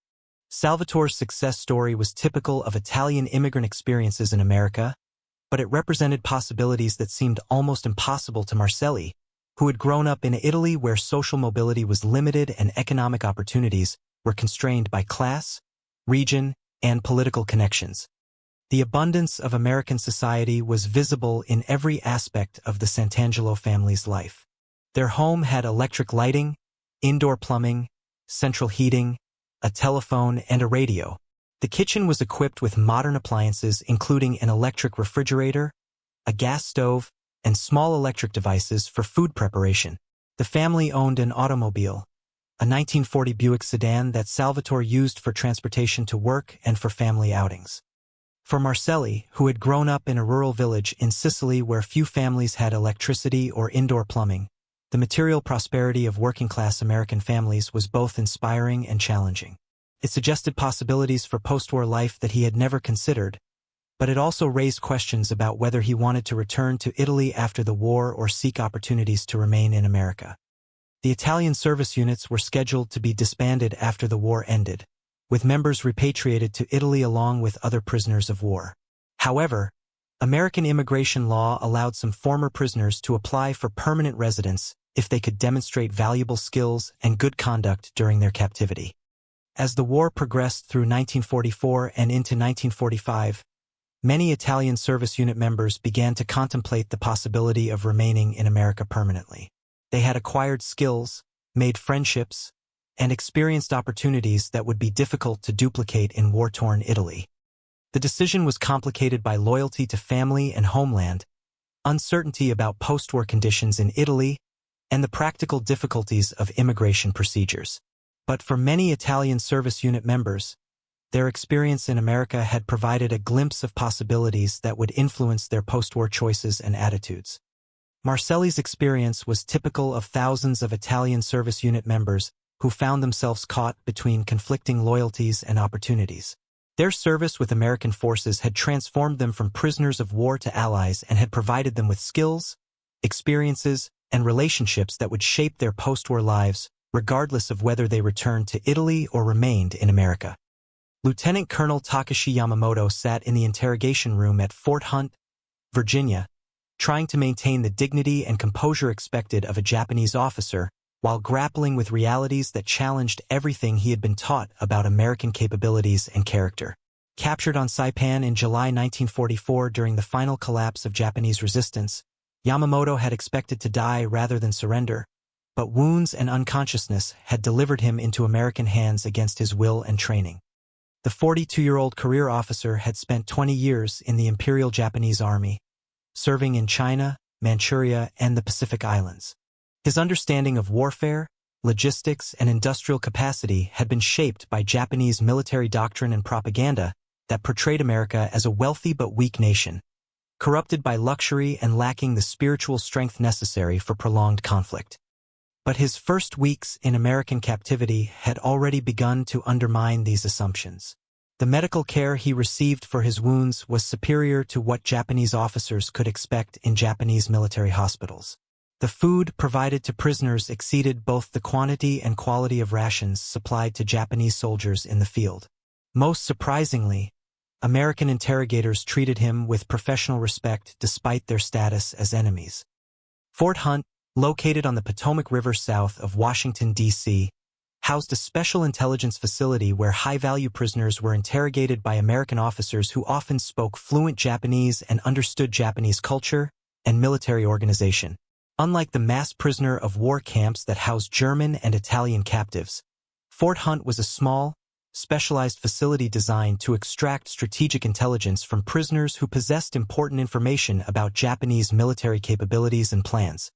Salvatore's success story was typical of Italian immigrant experiences in America, but it represented possibilities that seemed almost impossible to Marcelli, who had grown up in Italy where social mobility was limited and economic opportunities were constrained by class, region, and political connections. The abundance of American society was visible in every aspect of the Santangelo family's life. Their home had electric lighting, indoor plumbing, central heating, a telephone, and a radio. The kitchen was equipped with modern appliances including an electric refrigerator, a gas stove, and small electric devices for food preparation. The family owned an automobile, a 1940 Buick sedan that Salvatore used for transportation to work and for family outings. For Marcelli, who had grown up in a rural village in Sicily where few families had electricity or indoor plumbing, the material prosperity of working-class American families was both inspiring and challenging. It suggested possibilities for post-war life that he had never considered, but it also raised questions about whether he wanted to return to Italy after the war or seek opportunities to remain in America. The Italian service units were scheduled to be disbanded after the war ended, with members repatriated to Italy along with other prisoners of war. However, American immigration law allowed some former prisoners to apply for permanent residence if they could demonstrate valuable skills and good conduct during their captivity. As the war progressed through 1944 and into 1945, many Italian service unit members began to contemplate the possibility of remaining in America permanently. They had acquired skills, made friendships, and experienced opportunities that would be difficult to duplicate in war-torn Italy. The decision was complicated by loyalty to family and homeland, uncertainty about post-war conditions in Italy, and the practical difficulties of immigration procedures. But for many Italian service unit members, their experience in America had provided a glimpse of possibilities that would influence their post-war choices and attitudes. Marcelli's experience was typical of thousands of Italian service unit members who found themselves caught between conflicting loyalties and opportunities. Their service with American forces had transformed them from prisoners of war to allies and had provided them with skills, experiences, and relationships that would shape their post-war lives, regardless of whether they returned to Italy or remained in America. Lieutenant Colonel Takashi Yamamoto sat in the interrogation room at Fort Hunt, Virginia, trying to maintain the dignity and composure expected of a Japanese officer while grappling with realities that challenged everything he had been taught about American capabilities and character. Captured on Saipan in July 1944 during the final collapse of Japanese resistance, Yamamoto had expected to die rather than surrender, but wounds and unconsciousness had delivered him into American hands against his will and training. The 42-year-old career officer had spent 20 years in the Imperial Japanese Army, serving in China, Manchuria, and the Pacific Islands. His understanding of warfare, logistics, and industrial capacity had been shaped by Japanese military doctrine and propaganda that portrayed America as a wealthy but weak nation, corrupted by luxury and lacking the spiritual strength necessary for prolonged conflict. But his first weeks in American captivity had already begun to undermine these assumptions. The medical care he received for his wounds was superior to what Japanese officers could expect in Japanese military hospitals. The food provided to prisoners exceeded both the quantity and quality of rations supplied to Japanese soldiers in the field. Most surprisingly, American interrogators treated him with professional respect despite their status as enemies. Fort Hunt, located on the Potomac River south of Washington, D.C., housed a special intelligence facility where high-value prisoners were interrogated by American officers who often spoke fluent Japanese and understood Japanese culture and military organization. Unlike the mass prisoner of war camps that housed German and Italian captives, Fort Hunt was a small, specialized facility designed to extract strategic intelligence from prisoners who possessed important information about Japanese military capabilities and plans.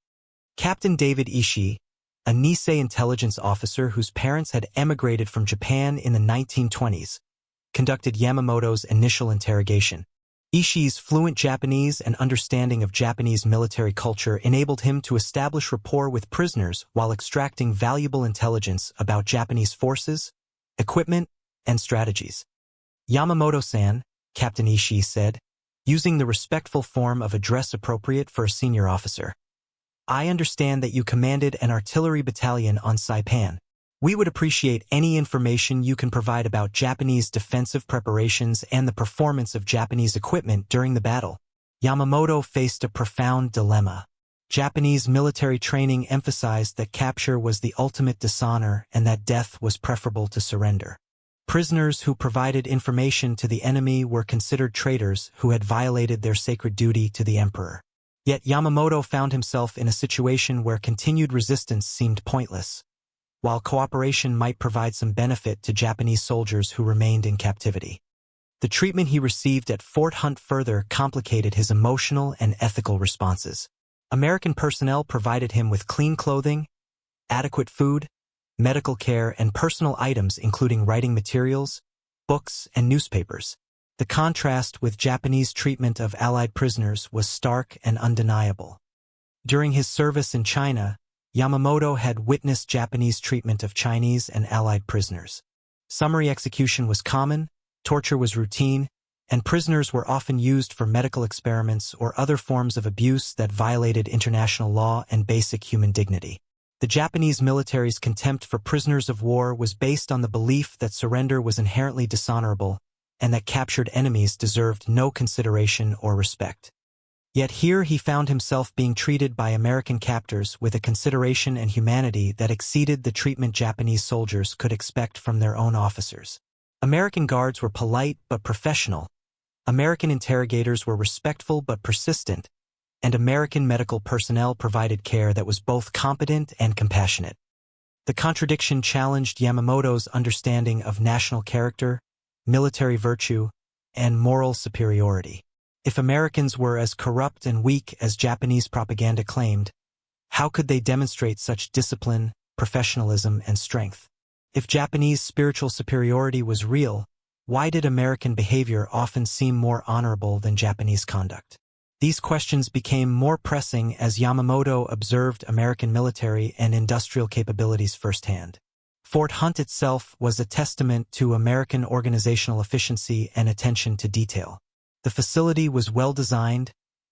Captain David Ishii, a Nisei intelligence officer whose parents had emigrated from Japan in the 1920s, conducted Yamamoto's initial interrogation. Ishii's fluent Japanese and understanding of Japanese military culture enabled him to establish rapport with prisoners while extracting valuable intelligence about Japanese forces, equipment, and strategies. Yamamoto-san, Captain Ishii said, using the respectful form of address appropriate for a senior officer. I understand that you commanded an artillery battalion on Saipan. We would appreciate any information you can provide about Japanese defensive preparations and the performance of Japanese equipment during the battle. Yamamoto faced a profound dilemma. Japanese military training emphasized that capture was the ultimate dishonor and that death was preferable to surrender. Prisoners who provided information to the enemy were considered traitors who had violated their sacred duty to the emperor. Yet Yamamoto found himself in a situation where continued resistance seemed pointless, while cooperation might provide some benefit to Japanese soldiers who remained in captivity. The treatment he received at Fort Hunt further complicated his emotional and ethical responses. American personnel provided him with clean clothing, adequate food, medical care, and personal items including writing materials, books, and newspapers. The contrast with Japanese treatment of Allied prisoners was stark and undeniable. During his service in China, Yamamoto had witnessed Japanese treatment of Chinese and Allied prisoners. Summary execution was common, torture was routine, and prisoners were often used for medical experiments or other forms of abuse that violated international law and basic human dignity. The Japanese military's contempt for prisoners of war was based on the belief that surrender was inherently dishonorable and that captured enemies deserved no consideration or respect. Yet here he found himself being treated by American captors with a consideration and humanity that exceeded the treatment Japanese soldiers could expect from their own officers. American guards were polite but professional, American interrogators were respectful but persistent, and American medical personnel provided care that was both competent and compassionate. The contradiction challenged Yamamoto's understanding of national character, military virtue, and moral superiority. If Americans were as corrupt and weak as Japanese propaganda claimed, how could they demonstrate such discipline, professionalism, and strength? If Japanese spiritual superiority was real, why did American behavior often seem more honorable than Japanese conduct? These questions became more pressing as Yamamoto observed American military and industrial capabilities firsthand. Fort Hunt itself was a testament to American organizational efficiency and attention to detail. The facility was well-designed,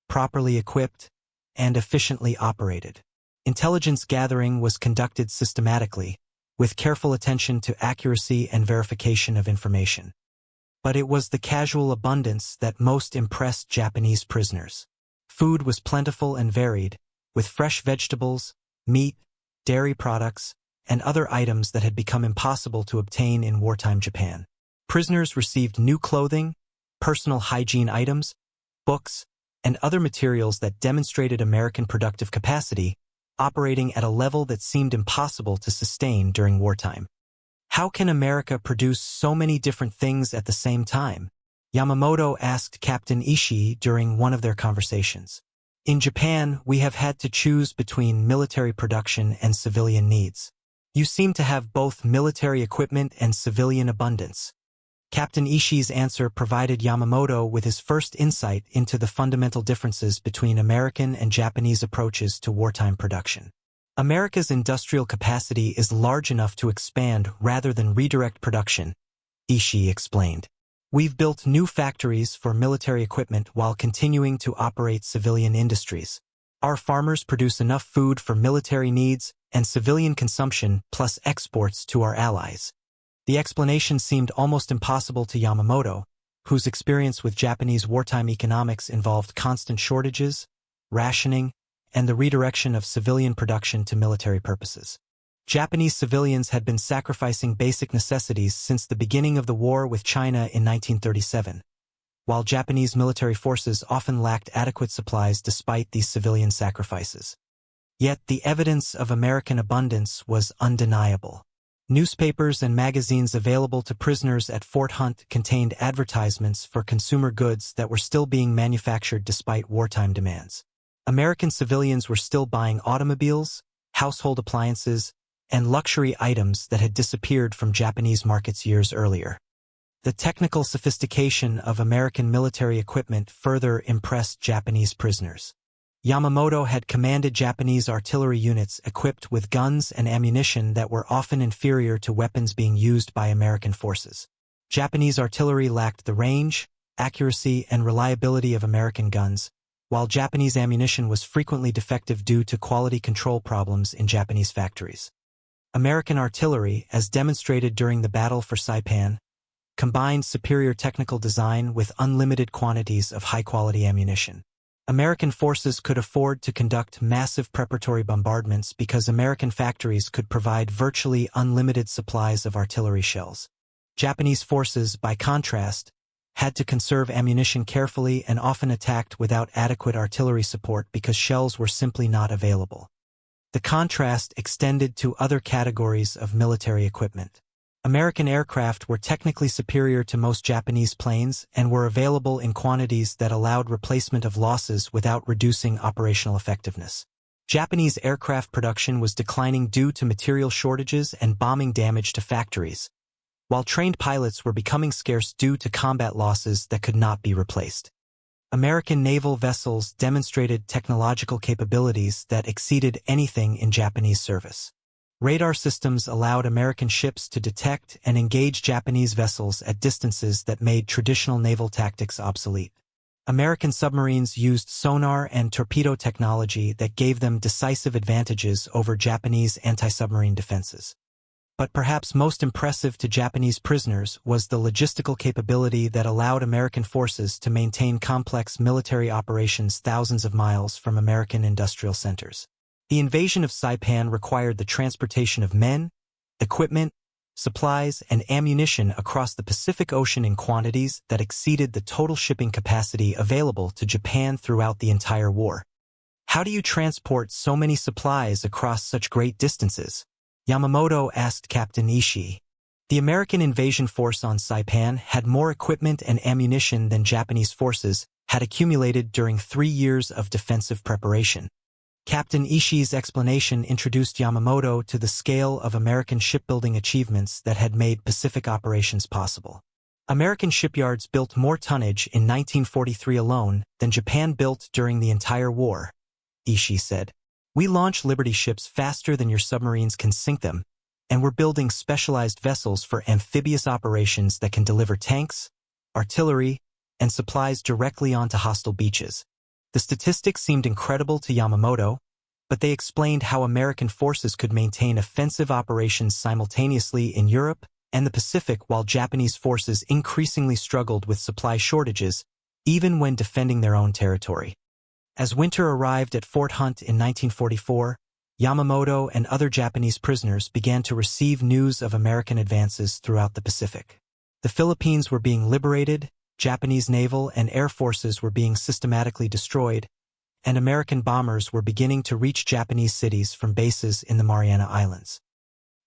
properly equipped, and efficiently operated. Intelligence gathering was conducted systematically, with careful attention to accuracy and verification of information. But it was the casual abundance that most impressed Japanese prisoners. Food was plentiful and varied, with fresh vegetables, meat, dairy products, and other items that had become impossible to obtain in wartime Japan. Prisoners received new clothing, personal hygiene items, books, and other materials that demonstrated American productive capacity, operating at a level that seemed impossible to sustain during wartime. How can America produce so many different things at the same time? Yamamoto asked Captain Ishii during one of their conversations. In Japan, we have had to choose between military production and civilian needs. You seem to have both military equipment and civilian abundance. Captain Ishii's answer provided Yamamoto with his first insight into the fundamental differences between American and Japanese approaches to wartime production. America's industrial capacity is large enough to expand rather than redirect production, Ishii explained. We've built new factories for military equipment while continuing to operate civilian industries. Our farmers produce enough food for military needs and civilian consumption plus exports to our allies. The explanation seemed almost impossible to Yamamoto, whose experience with Japanese wartime economics involved constant shortages, rationing, and the redirection of civilian production to military purposes. Japanese civilians had been sacrificing basic necessities since the beginning of the war with China in 1937, while Japanese military forces often lacked adequate supplies despite these civilian sacrifices. Yet the evidence of American abundance was undeniable. Newspapers and magazines available to prisoners at Fort Hunt contained advertisements for consumer goods that were still being manufactured despite wartime demands. American civilians were still buying automobiles, household appliances, and luxury items that had disappeared from Japanese markets years earlier. The technical sophistication of American military equipment further impressed Japanese prisoners. Yamamoto had commanded Japanese artillery units equipped with guns and ammunition that were often inferior to weapons being used by American forces. Japanese artillery lacked the range, accuracy, and reliability of American guns, while Japanese ammunition was frequently defective due to quality control problems in Japanese factories. American artillery, as demonstrated during the Battle for Saipan, combined superior technical design with unlimited quantities of high-quality ammunition. American forces could afford to conduct massive preparatory bombardments because American factories could provide virtually unlimited supplies of artillery shells. Japanese forces, by contrast, had to conserve ammunition carefully and often attacked without adequate artillery support because shells were simply not available. The contrast extended to other categories of military equipment. American aircraft were technically superior to most Japanese planes and were available in quantities that allowed replacement of losses without reducing operational effectiveness. Japanese aircraft production was declining due to material shortages and bombing damage to factories, while trained pilots were becoming scarce due to combat losses that could not be replaced. American naval vessels demonstrated technological capabilities that exceeded anything in Japanese service. Radar systems allowed American ships to detect and engage Japanese vessels at distances that made traditional naval tactics obsolete. American submarines used sonar and torpedo technology that gave them decisive advantages over Japanese anti-submarine defenses. But perhaps most impressive to Japanese prisoners was the logistical capability that allowed American forces to maintain complex military operations thousands of miles from American industrial centers. The invasion of Saipan required the transportation of men, equipment, supplies, and ammunition across the Pacific Ocean in quantities that exceeded the total shipping capacity available to Japan throughout the entire war. How do you transport so many supplies across such great distances? Yamamoto asked Captain Ishii. The American invasion force on Saipan had more equipment and ammunition than Japanese forces had accumulated during 3 years of defensive preparation. Captain Ishii's explanation introduced Yamamoto to the scale of American shipbuilding achievements that had made Pacific operations possible. American shipyards built more tonnage in 1943 alone than Japan built during the entire war, Ishii said. We launch Liberty ships faster than your submarines can sink them, and we're building specialized vessels for amphibious operations that can deliver tanks, artillery, and supplies directly onto hostile beaches. The statistics seemed incredible to Yamamoto, but they explained how American forces could maintain offensive operations simultaneously in Europe and the Pacific while Japanese forces increasingly struggled with supply shortages, even when defending their own territory. As winter arrived at Fort Hunt in 1944, Yamamoto and other Japanese prisoners began to receive news of American advances throughout the Pacific. The Philippines were being liberated, Japanese naval and air forces were being systematically destroyed, and American bombers were beginning to reach Japanese cities from bases in the Mariana Islands.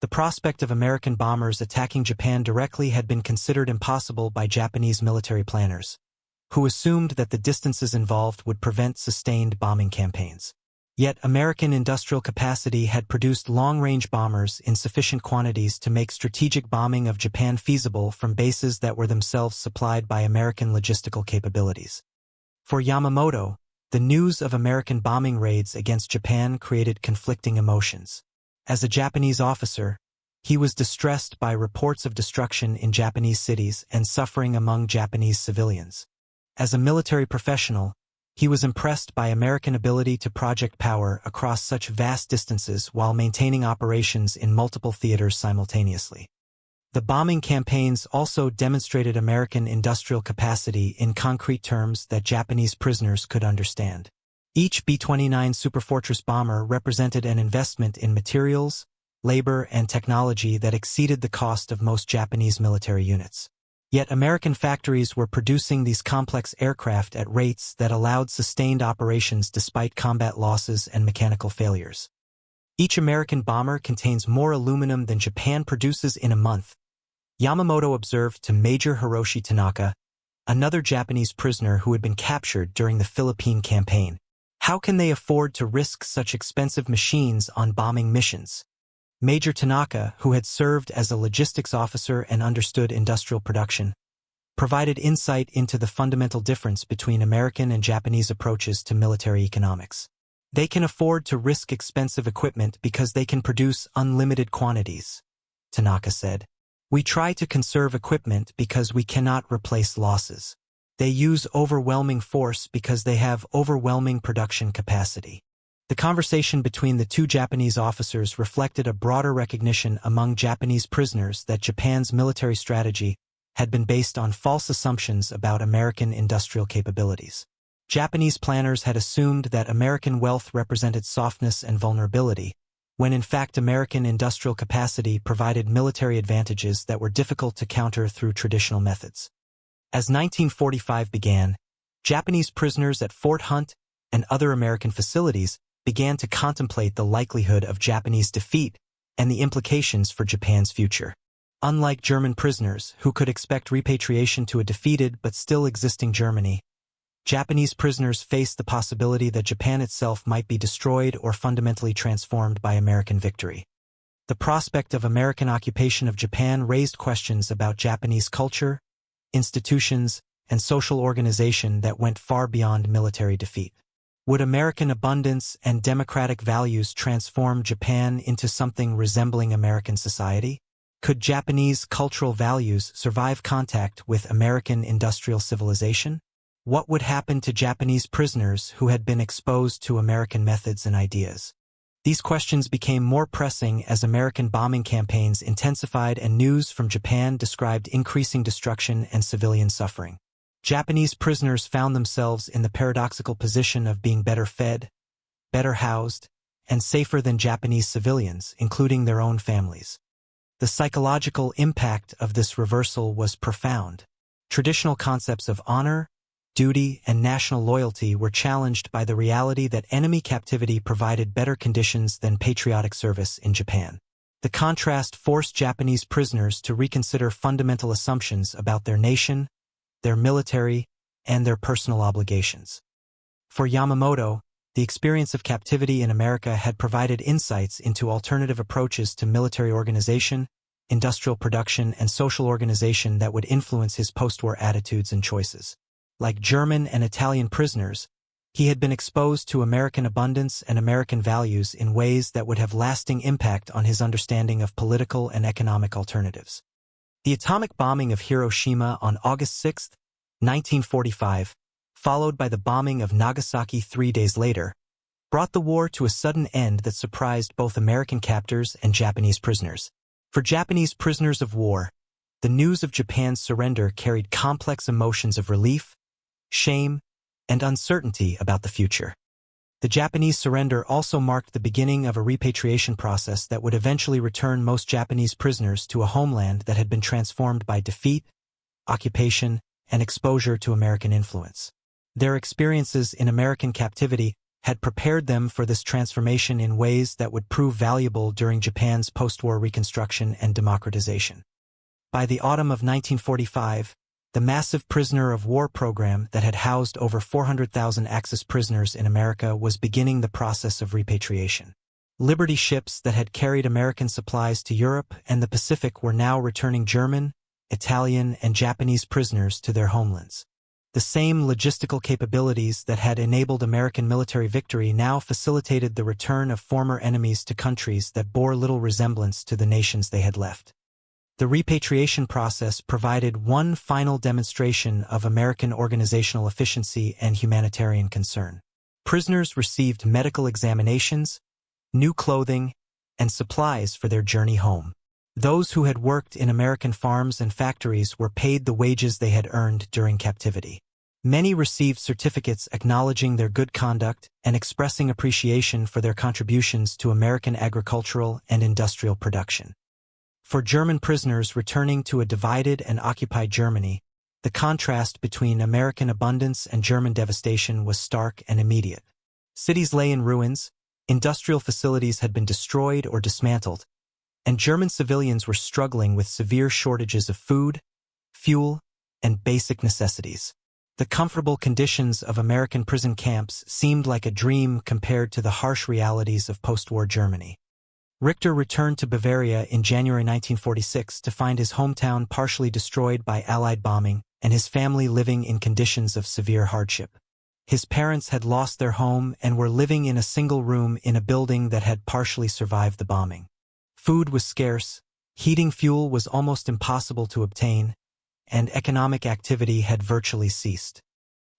The prospect of American bombers attacking Japan directly had been considered impossible by Japanese military planners, who assumed that the distances involved would prevent sustained bombing campaigns. Yet American industrial capacity had produced long-range bombers in sufficient quantities to make strategic bombing of Japan feasible from bases that were themselves supplied by American logistical capabilities. For Yamamoto, the news of American bombing raids against Japan created conflicting emotions. As a Japanese officer, he was distressed by reports of destruction in Japanese cities and suffering among Japanese civilians. As a military professional, he was impressed by American ability to project power across such vast distances while maintaining operations in multiple theaters simultaneously. The bombing campaigns also demonstrated American industrial capacity in concrete terms that Japanese prisoners could understand. Each B-29 Superfortress bomber represented an investment in materials, labor, and technology that exceeded the cost of most Japanese military units. Yet American factories were producing these complex aircraft at rates that allowed sustained operations despite combat losses and mechanical failures. Each American bomber contains more aluminum than Japan produces in a month, Yamamoto observed to Major Hiroshi Tanaka, another Japanese prisoner who had been captured during the Philippine campaign. How can they afford to risk such expensive machines on bombing missions? Major Tanaka, who had served as a logistics officer and understood industrial production, provided insight into the fundamental difference between American and Japanese approaches to military economics. They can afford to risk expensive equipment because they can produce unlimited quantities, Tanaka said. We try to conserve equipment because we cannot replace losses. They use overwhelming force because they have overwhelming production capacity. The conversation between the two Japanese officers reflected a broader recognition among Japanese prisoners that Japan's military strategy had been based on false assumptions about American industrial capabilities. Japanese planners had assumed that American wealth represented softness and vulnerability, when in fact American industrial capacity provided military advantages that were difficult to counter through traditional methods. As 1945 began, Japanese prisoners at Fort Hunt and other American facilities began to contemplate the likelihood of Japanese defeat and the implications for Japan's future. Unlike German prisoners, who could expect repatriation to a defeated but still existing Germany, Japanese prisoners faced the possibility that Japan itself might be destroyed or fundamentally transformed by American victory. The prospect of American occupation of Japan raised questions about Japanese culture, institutions, and social organization that went far beyond military defeat. Would American abundance and democratic values transform Japan into something resembling American society? Could Japanese cultural values survive contact with American industrial civilization? What would happen to Japanese prisoners who had been exposed to American methods and ideas? These questions became more pressing as American bombing campaigns intensified and news from Japan described increasing destruction and civilian suffering. Japanese prisoners found themselves in the paradoxical position of being better fed, better housed, and safer than Japanese civilians, including their own families. The psychological impact of this reversal was profound. Traditional concepts of honor, duty, and national loyalty were challenged by the reality that enemy captivity provided better conditions than patriotic service in Japan. The contrast forced Japanese prisoners to reconsider fundamental assumptions about their nation, their military, and their personal obligations. For Yamamoto, the experience of captivity in America had provided insights into alternative approaches to military organization, industrial production, and social organization that would influence his post-war attitudes and choices. Like German and Italian prisoners, he had been exposed to American abundance and American values in ways that would have lasting impact on his understanding of political and economic alternatives. The atomic bombing of Hiroshima on August 6, 1945, followed by the bombing of Nagasaki 3 days later, brought the war to a sudden end that surprised both American captors and Japanese prisoners. For Japanese prisoners of war, the news of Japan's surrender carried complex emotions of relief, shame, and uncertainty about the future. The Japanese surrender also marked the beginning of a repatriation process that would eventually return most Japanese prisoners to a homeland that had been transformed by defeat, occupation, and exposure to American influence. Their experiences in American captivity had prepared them for this transformation in ways that would prove valuable during Japan's post-war reconstruction and democratization. By the autumn of 1945, the massive prisoner of war program that had housed over 400,000 Axis prisoners in America was beginning the process of repatriation. Liberty ships that had carried American supplies to Europe and the Pacific were now returning German, Italian, and Japanese prisoners to their homelands. The same logistical capabilities that had enabled American military victory now facilitated the return of former enemies to countries that bore little resemblance to the nations they had left. The repatriation process provided one final demonstration of American organizational efficiency and humanitarian concern. Prisoners received medical examinations, new clothing, and supplies for their journey home. Those who had worked in American farms and factories were paid the wages they had earned during captivity. Many received certificates acknowledging their good conduct and expressing appreciation for their contributions to American agricultural and industrial production. For German prisoners returning to a divided and occupied Germany, the contrast between American abundance and German devastation was stark and immediate. Cities lay in ruins, industrial facilities had been destroyed or dismantled, and German civilians were struggling with severe shortages of food, fuel, and basic necessities. The comfortable conditions of American prison camps seemed like a dream compared to the harsh realities of post-war Germany. Richter returned to Bavaria in January 1946 to find his hometown partially destroyed by Allied bombing and his family living in conditions of severe hardship. His parents had lost their home and were living in a single room in a building that had partially survived the bombing. Food was scarce, heating fuel was almost impossible to obtain, and economic activity had virtually ceased.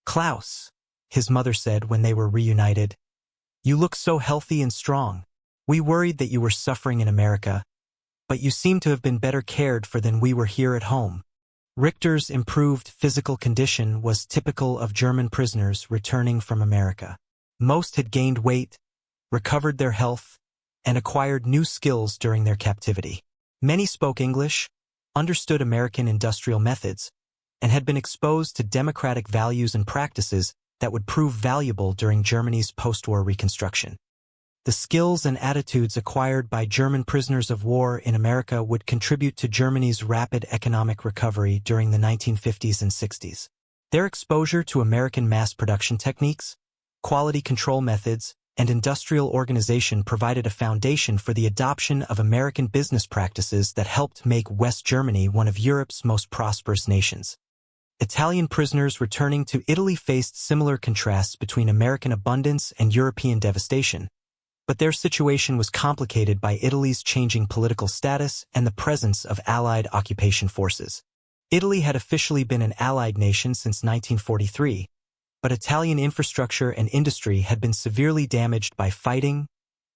"Klaus," his mother said when they were reunited, "you look so healthy and strong. We worried that you were suffering in America, but you seem to have been better cared for than we were here at home." Richter's improved physical condition was typical of German prisoners returning from America. Most had gained weight, recovered their health, and acquired new skills during their captivity. Many spoke English, understood American industrial methods, and had been exposed to democratic values and practices that would prove valuable during Germany's post-war reconstruction. The skills and attitudes acquired by German prisoners of war in America would contribute to Germany's rapid economic recovery during the 1950s and 60s. Their exposure to American mass production techniques, quality control methods, and industrial organization provided a foundation for the adoption of American business practices that helped make West Germany one of Europe's most prosperous nations. Italian prisoners returning to Italy faced similar contrasts between American abundance and European devastation, but their situation was complicated by Italy's changing political status and the presence of Allied occupation forces. Italy had officially been an Allied nation since 1943, but Italian infrastructure and industry had been severely damaged by fighting,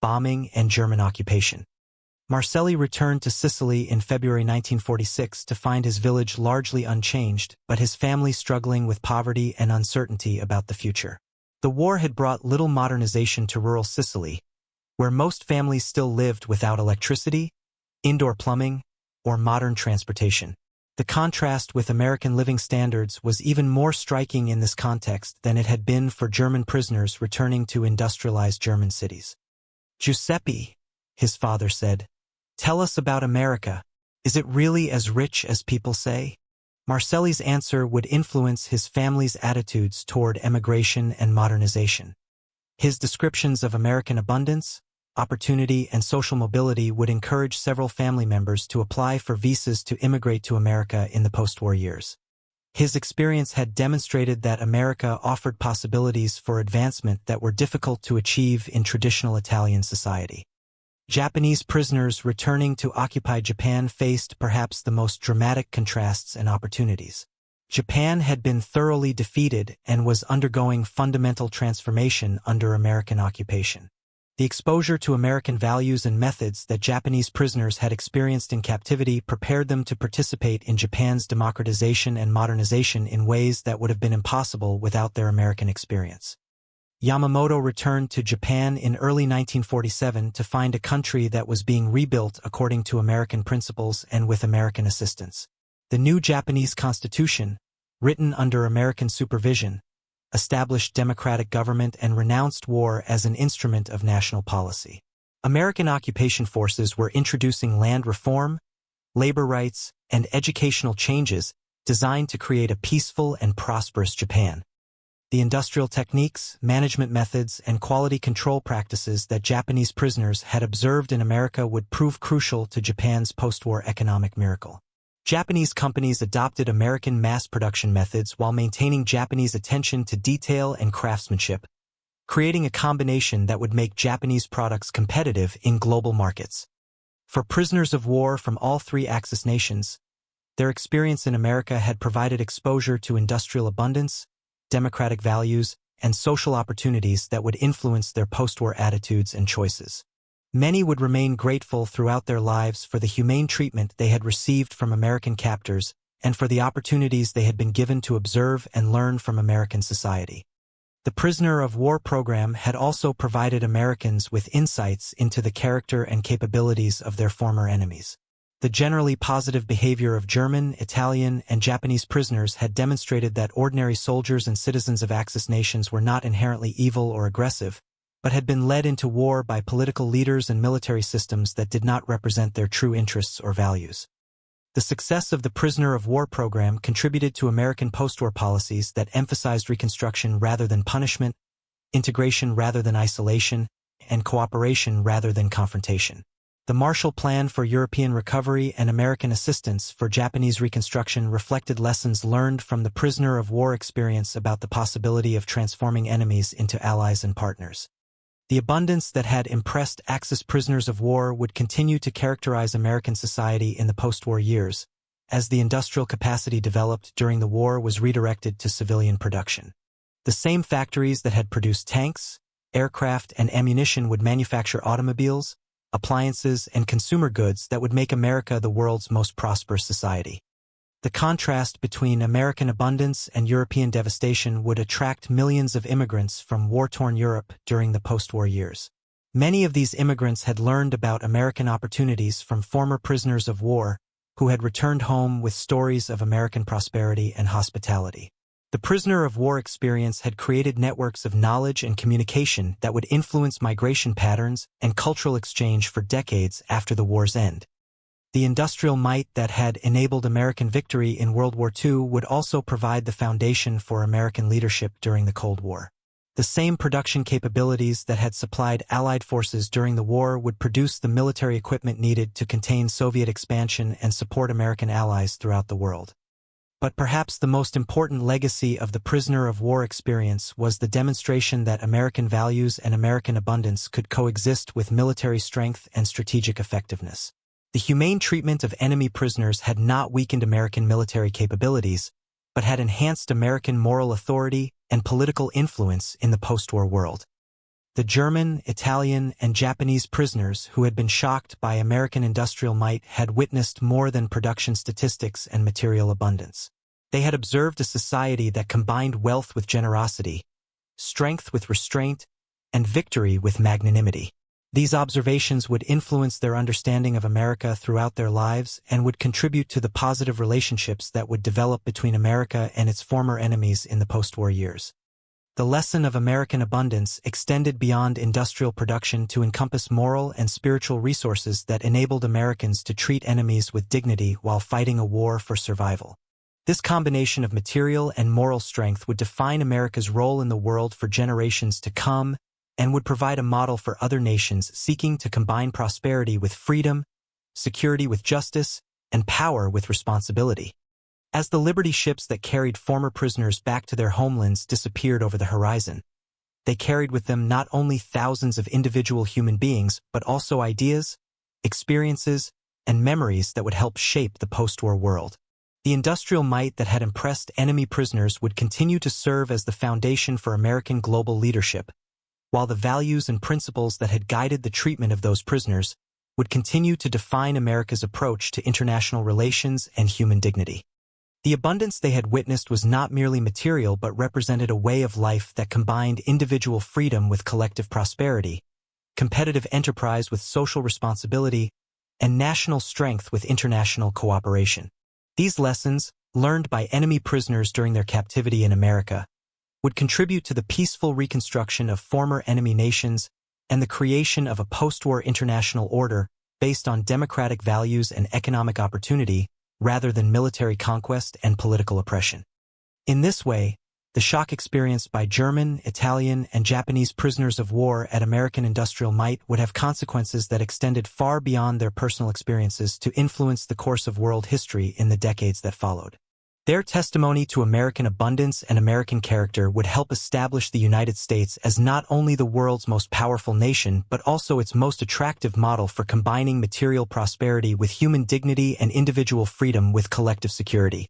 bombing, and German occupation. Marcelli returned to Sicily in February 1946 to find his village largely unchanged, but his family struggling with poverty and uncertainty about the future. The war had brought little modernization to rural Sicily, where most families still lived without electricity, indoor plumbing, or modern transportation. The contrast with American living standards was even more striking in this context than it had been for German prisoners returning to industrialized German cities. "Giuseppe," his father said, "tell us about America. Is it really as rich as people say?" Marcelli's answer would influence his family's attitudes toward emigration and modernization. His descriptions of American abundance, opportunity, and social mobility would encourage several family members to apply for visas to immigrate to America in the post-war years. His experience had demonstrated that America offered possibilities for advancement that were difficult to achieve in traditional Italian society. Japanese prisoners returning to occupied Japan faced perhaps the most dramatic contrasts and opportunities. Japan had been thoroughly defeated and was undergoing fundamental transformation under American occupation. The exposure to American values and methods that Japanese prisoners had experienced in captivity prepared them to participate in Japan's democratization and modernization in ways that would have been impossible without their American experience. Yamamoto returned to Japan in early 1947 to find a country that was being rebuilt according to American principles and with American assistance. The new Japanese Constitution, written under American supervision, established democratic government and renounced war as an instrument of national policy. American occupation forces were introducing land reform, labor rights, and educational changes designed to create a peaceful and prosperous Japan. The industrial techniques, management methods, and quality control practices that Japanese prisoners had observed in America would prove crucial to Japan's post-war economic miracle. Japanese companies adopted American mass production methods while maintaining Japanese attention to detail and craftsmanship, creating a combination that would make Japanese products competitive in global markets. For prisoners of war from all three Axis nations, their experience in America had provided exposure to industrial abundance, democratic values, and social opportunities that would influence their post-war attitudes and choices. Many would remain grateful throughout their lives for the humane treatment they had received from American captors and for the opportunities they had been given to observe and learn from American society. The prisoner of war program had also provided Americans with insights into the character and capabilities of their former enemies. The generally positive behavior of German, Italian, and Japanese prisoners had demonstrated that ordinary soldiers and citizens of Axis nations were not inherently evil or aggressive, but had been led into war by political leaders and military systems that did not represent their true interests or values. The success of the prisoner of war program contributed to American post-war policies that emphasized reconstruction rather than punishment, integration rather than isolation, and cooperation rather than confrontation. The Marshall Plan for European Recovery and American Assistance for Japanese Reconstruction reflected lessons learned from the prisoner of war experience about the possibility of transforming enemies into allies and partners. The abundance that had impressed Axis prisoners of war would continue to characterize American society in the post-war years, as the industrial capacity developed during the war was redirected to civilian production. The same factories that had produced tanks, aircraft, and ammunition would manufacture automobiles, appliances, and consumer goods that would make America the world's most prosperous society. The contrast between American abundance and European devastation would attract millions of immigrants from war-torn Europe during the post-war years. Many of these immigrants had learned about American opportunities from former prisoners of war who had returned home with stories of American prosperity and hospitality. The prisoner of war experience had created networks of knowledge and communication that would influence migration patterns and cultural exchange for decades after the war's end. The industrial might that had enabled American victory in World War II would also provide the foundation for American leadership during the Cold War. The same production capabilities that had supplied Allied forces during the war would produce the military equipment needed to contain Soviet expansion and support American allies throughout the world. But perhaps the most important legacy of the prisoner of war experience was the demonstration that American values and American abundance could coexist with military strength and strategic effectiveness. The humane treatment of enemy prisoners had not weakened American military capabilities, but had enhanced American moral authority and political influence in the post-war world. The German, Italian, and Japanese prisoners who had been shocked by American industrial might had witnessed more than production statistics and material abundance. They had observed a society that combined wealth with generosity, strength with restraint, and victory with magnanimity. These observations would influence their understanding of America throughout their lives and would contribute to the positive relationships that would develop between America and its former enemies in the post-war years. The lesson of American abundance extended beyond industrial production to encompass moral and spiritual resources that enabled Americans to treat enemies with dignity while fighting a war for survival. This combination of material and moral strength would define America's role in the world for generations to come and would provide a model for other nations seeking to combine prosperity with freedom, security with justice, and power with responsibility. As the Liberty ships that carried former prisoners back to their homelands disappeared over the horizon, they carried with them not only thousands of individual human beings, but also ideas, experiences, and memories that would help shape the post-war world. The industrial might that had impressed enemy prisoners would continue to serve as the foundation for American global leadership, while the values and principles that had guided the treatment of those prisoners would continue to define America's approach to international relations and human dignity. The abundance they had witnessed was not merely material but represented a way of life that combined individual freedom with collective prosperity, competitive enterprise with social responsibility, and national strength with international cooperation. These lessons, learned by enemy prisoners during their captivity in America, would contribute to the peaceful reconstruction of former enemy nations and the creation of a post-war international order based on democratic values and economic opportunity rather than military conquest and political oppression. In this way, the shock experienced by German, Italian, and Japanese prisoners of war at American industrial might would have consequences that extended far beyond their personal experiences to influence the course of world history in the decades that followed. Their testimony to American abundance and American character would help establish the United States as not only the world's most powerful nation but also its most attractive model for combining material prosperity with human dignity and individual freedom with collective security.